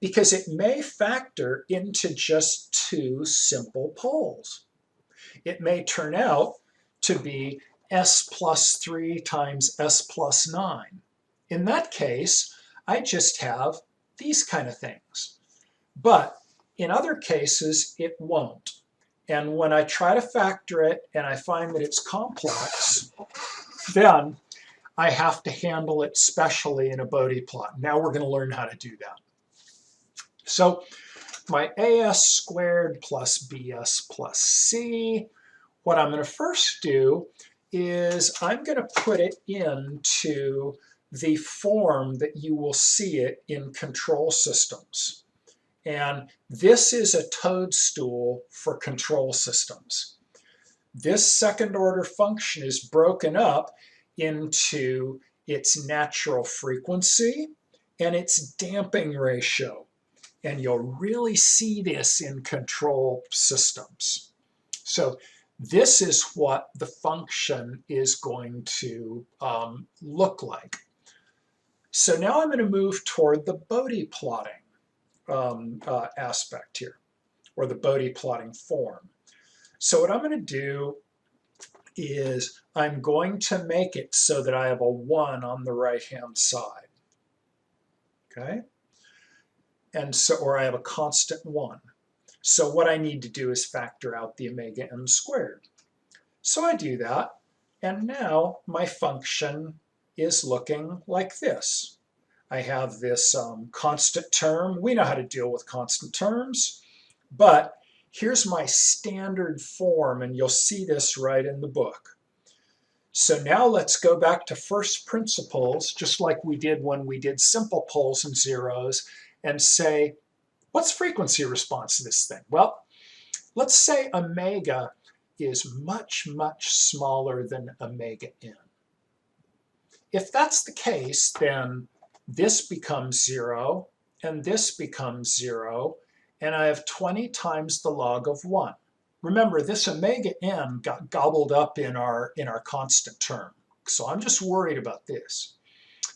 because it may factor into just 2 simple poles. It may turn out to be s plus 3 times s plus 9. In that case, I just have these kind of things. But in other cases, it won't. And when I try to factor it and I find that it's complex, then I have to handle it specially in a Bode plot. Now we're going to learn how to do that. So my as squared plus bs plus c, what I'm going to first do is I'm going to put it into the form that you will see it in control systems. And this is a toadstool for control systems. This second order function is broken up into its natural frequency and its damping ratio. And you'll really see this in control systems. So this is what the function is going to look like. So now I'm going to move toward the Bode plotting aspect here, or the Bode plotting form. So what I'm going to do is I'm going to make it so that I have a 1 on the right-hand side. Okay? And so, or I have a constant 1. So what I need to do is factor out the omega m squared. So I do that, and now my function is looking like this. I have this constant term. We know how to deal with constant terms, but here's my standard form, and you'll see this right in the book. So now let's go back to first principles, just like we did when we did simple poles and zeros, and say, what's frequency response to this thing? Well, let's say omega is much, much smaller than omega n. If that's the case, then this becomes 0, and this becomes 0, and I have 20 times the log of 1. Remember, this omega n got gobbled up in our constant term, so I'm just worried about this.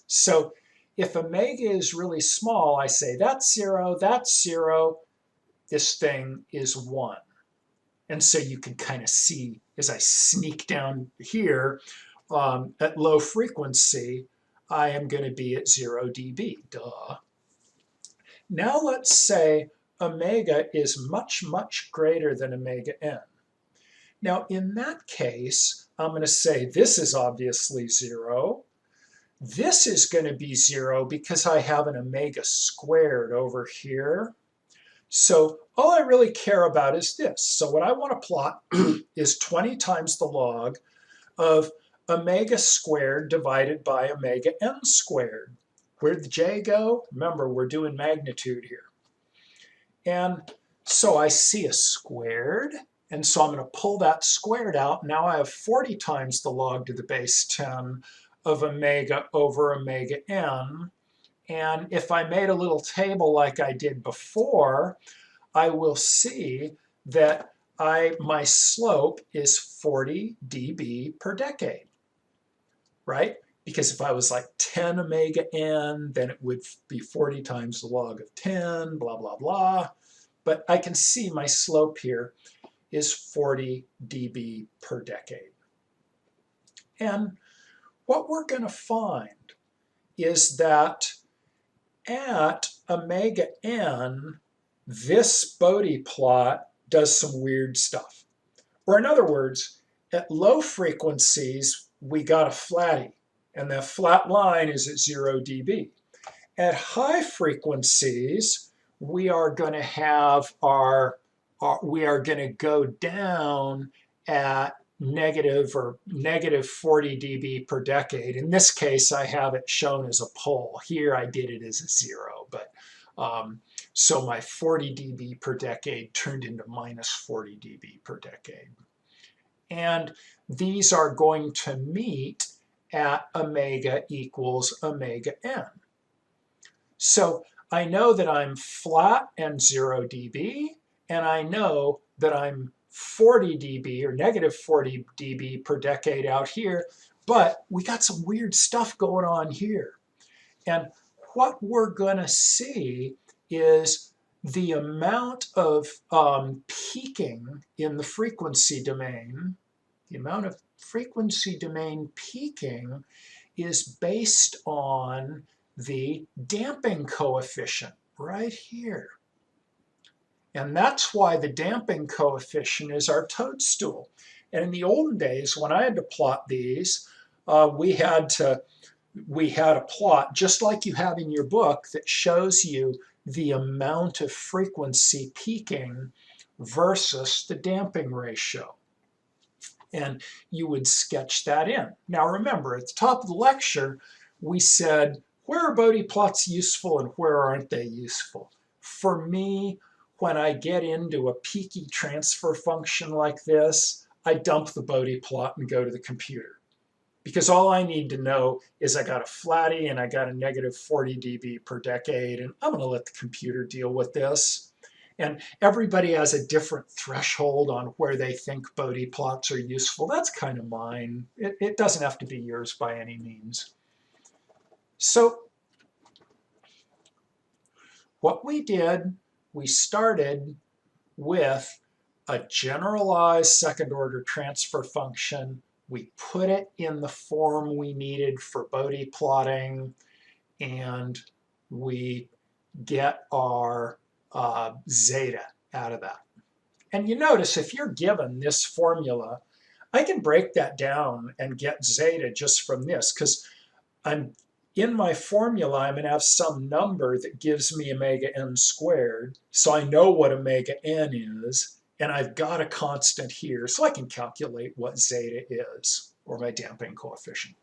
So if omega is really small, I say that's 0, this thing is 1. And so you can kind of see as I sneak down here, at low frequency, I am going to be at 0 dB, duh. Now let's say omega is much, much greater than omega n. Now in that case, I'm going to say this is obviously 0. This is going to be 0 because I have an omega squared over here. So all I really care about is this. So what I want to plot is 20 times the log of omega squared divided by omega n squared. Where'd the j go? Remember, we're doing magnitude here. And so I see a squared, and so I'm going to pull that squared out. Now I have 40 times the log to the base 10 of omega over omega n. And if I made a little table like I did before, I will see that my slope is 40 dB per decade, right? Because if I was like 10 omega n, then it would be 40 times the log of 10, blah, blah, blah. But I can see my slope here is 40 dB per decade. And what we're going to find is that at omega n, this Bode plot does some weird stuff. Or in other words, at low frequencies, we got a flatty, and that flat line is at 0 dB. At high frequencies, we are going to have we are going to go down at negative 40 dB per decade. In this case, I have it shown as a pole. Here I did it as a 0, but so my 40 dB per decade turned into minus 40 dB per decade. And these are going to meet at omega equals omega n. So I know that I'm flat and 0 dB, and I know that I'm 40 dB or negative 40 dB per decade out here, but we got some weird stuff going on here. And what we're going to see is the amount of peaking in the frequency domain, the amount of frequency domain peaking is based on the damping coefficient right here. And that's why the damping coefficient is our toadstool. And in the olden days, when I had to plot these, we had a plot just like you have in your book that shows you the amount of frequency peaking versus the damping ratio. And you would sketch that in. Now remember, at the top of the lecture, we said, where are Bode plots useful and where aren't they useful? For me, when I get into a peaky transfer function like this, I dump the Bode plot and go to the computer. Because all I need to know is I got a flatty and I got a negative 40 dB per decade, and I'm going to let the computer deal with this. And everybody has a different threshold on where they think Bode plots are useful. That's kind of mine. It doesn't have to be yours by any means. So what we did, we started with a generalized second order transfer function. We put it in the form we needed for Bode plotting, and we get our zeta out of that. And you notice if you're given this formula, I can break that down and get zeta just from this, because in my formula, I'm going to have some number that gives me omega n squared. So I know what omega n is, and I've got a constant here, so I can calculate what zeta is, or my damping coefficient.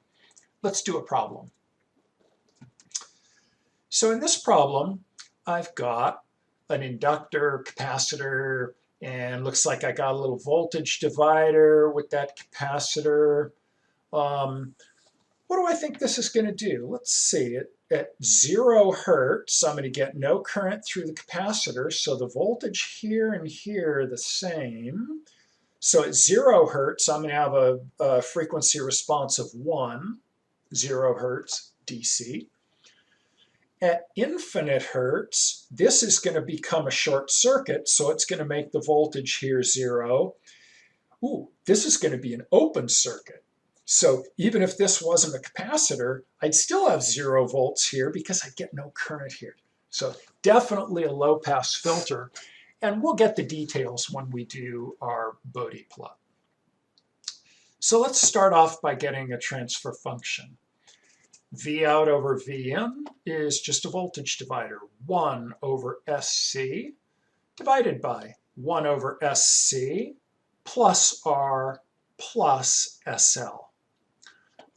Let's do a problem. So in this problem, I've got an inductor, capacitor, And looks like I got a little voltage divider with that capacitor. What do I think this is going to do? Let's see. At 0 hertz, I'm going to get no current through the capacitor, so the voltage here and here are the same. So at 0 hertz, I'm going to have a frequency response of 1, 0 hertz DC. At infinite hertz, this is going to become a short circuit, so it's going to make the voltage here 0. Ooh, this is going to be an open circuit. So even if this wasn't a capacitor, I'd still have 0 volts here because I get no current here. So definitely a low-pass filter. And we'll get the details when we do our Bode plot. So let's start off by getting a transfer function. V out over V in is just a voltage divider, 1 over SC divided by 1 over SC plus R plus SL.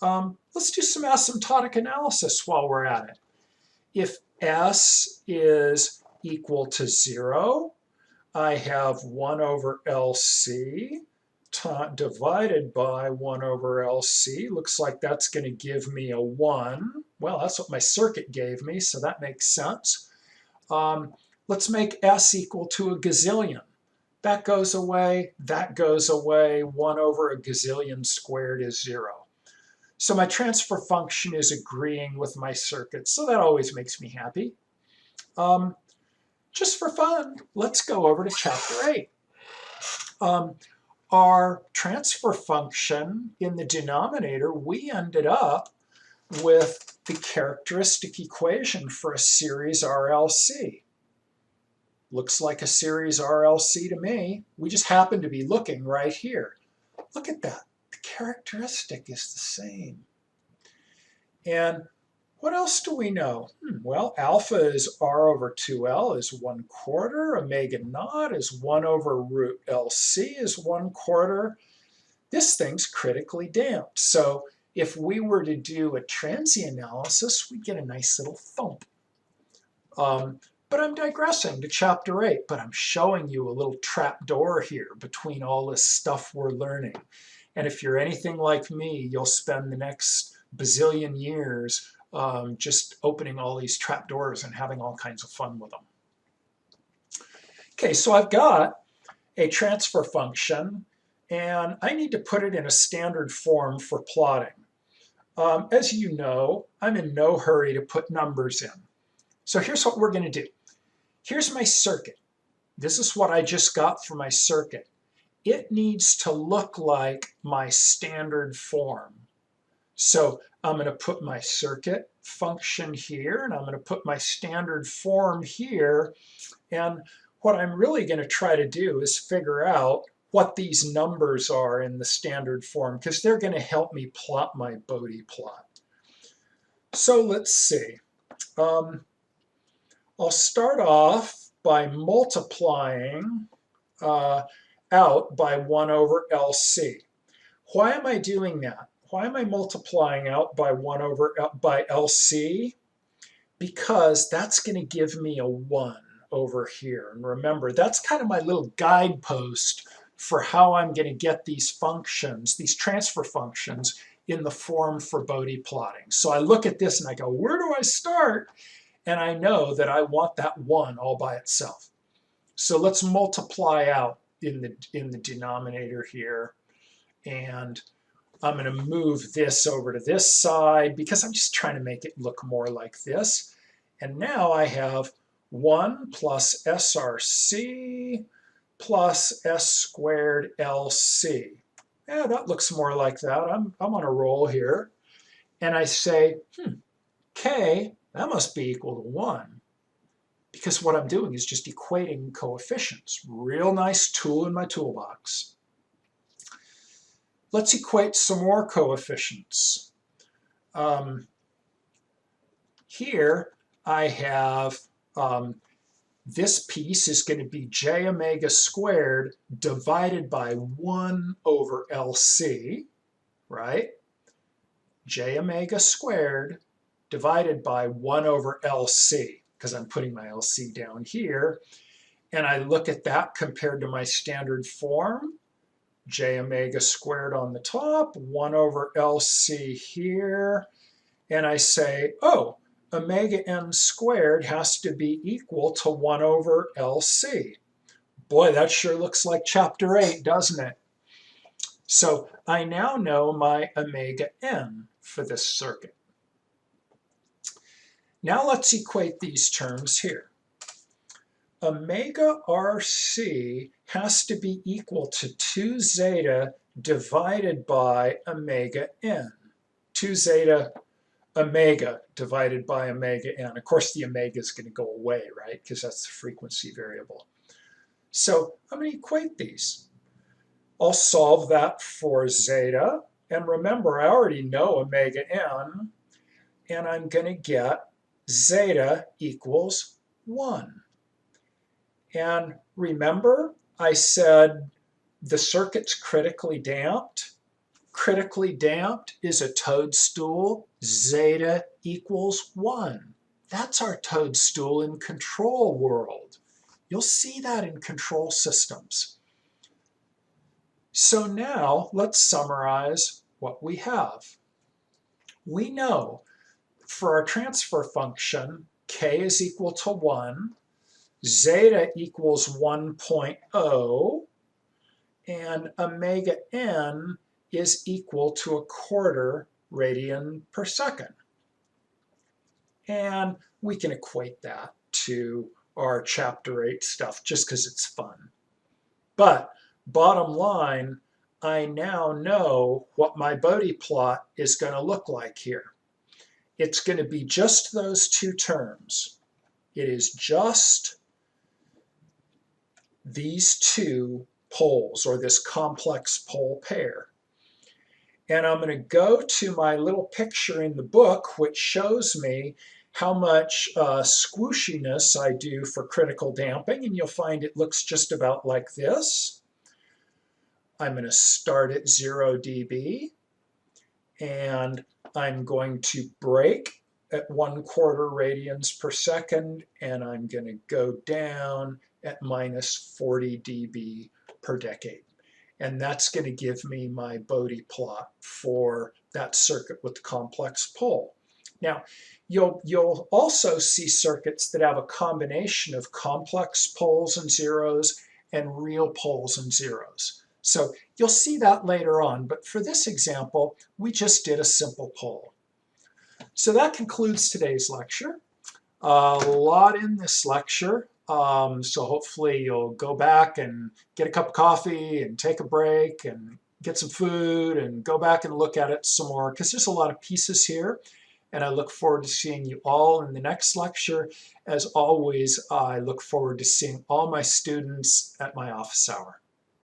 Let's do some asymptotic analysis while we're at it. If S is equal to 0, I have 1 over LC divided by 1 over LC. Looks like that's going to give me a 1. Well, that's what my circuit gave me, so that makes sense. Let's make S equal to a gazillion. That goes away, 1 over a gazillion squared is 0. So my transfer function is agreeing with my circuit, so that always makes me happy. Just for fun, let's go over to chapter 8. Our transfer function in the denominator, we ended up with the characteristic equation for a series RLC. Looks like a series RLC to me. We just happen to be looking right here. Look at that. The characteristic is the same. And what else do we know? Well, alpha is R over 2L is 1/4. Omega naught is 1 over root LC is 1/4. This thing's critically damped. So if we were to do a transient analysis, we'd get a nice little thump. But I'm digressing to chapter 8, but I'm showing you a little trap door here between all this stuff we're learning. And if you're anything like me, you'll spend the next bazillion years just opening all these trap doors and having all kinds of fun with them. Okay, so I've got a transfer function, and I need to put it in a standard form for plotting. As you know, I'm in no hurry to put numbers in. So here's what we're going to do. Here's my circuit. This is what I just got for my circuit. It needs to look like my standard form. So I'm going to put my circuit function here, and I'm going to put my standard form here. And what I'm really going to try to do is figure out what these numbers are in the standard form, because they're going to help me plot my Bode plot. So let's see. I'll start off by multiplying out by 1 over LC. Why am I doing that? Why am I multiplying out by 1 over by LC? Because that's going to give me a 1 over here. And remember, that's kind of my little guidepost for how I'm going to get these functions, these transfer functions, in the form for Bode plotting. So I look at this and I go, where do I start? And I know that I want that 1 all by itself. So let's multiply out in the denominator here. And I'm going to move this over to this side because I'm just trying to make it look more like this. And now I have 1 plus SRC plus S squared LC. Yeah, that looks more like that. I'm on a roll here. And I say, K, that must be equal to 1. Because what I'm doing is just equating coefficients. Real nice tool in my toolbox. Let's equate some more coefficients. Here I have this piece is going to be j omega squared divided by 1 over LC, right? J omega squared divided by 1 over LC, because I'm putting my LC down here. and I look at that compared to my standard form, j omega squared on the top, 1 over LC here, and I say, oh, omega n squared has to be equal to 1 over LC. Boy, that sure looks like chapter 8, doesn't it? So I now know my omega n for this circuit. Now let's equate these terms here. Omega RC has to be equal to 2 zeta divided by omega n. 2 zeta omega divided by omega n. Of course, the omega is going to go away, right? Because that's the frequency variable. So I'm going to equate these. I'll solve that for zeta. And remember, I already know omega n. And I'm going to get zeta equals 1. And remember, I said the circuit's critically damped. Critically damped is a toadstool. Zeta equals 1. That's our toadstool in control world. You'll see that in control systems. So now let's summarize what we have. We know for our transfer function, k is equal to 1, zeta equals 1.0, and omega n is equal to 1/4 radian per second. And we can equate that to our chapter 8 stuff just because it's fun. But bottom line, I now know what my Bode plot is going to look like here. It's going to be just those two terms. It is just these two poles, or this complex pole pair. And I'm going to go to my little picture in the book, which shows me how much squishiness I do for critical damping, and you'll find it looks just about like this. I'm going to start at 0 dB, and I'm going to break at 1/4 radians per second, and I'm going to go down at -40 dB per decade. And that's going to give me my Bode plot for that circuit with the complex pole. Now, you'll also see circuits that have a combination of complex poles and zeros and real poles and zeros. So you'll see that later on, but for this example, we just did a simple pole. So that concludes today's lecture. A lot in this lecture, so hopefully you'll go back and get a cup of coffee and take a break and get some food and go back and look at it some more, because there's a lot of pieces here. And I look forward to seeing you all in the next lecture. As always, I look forward to seeing all my students at my office hour.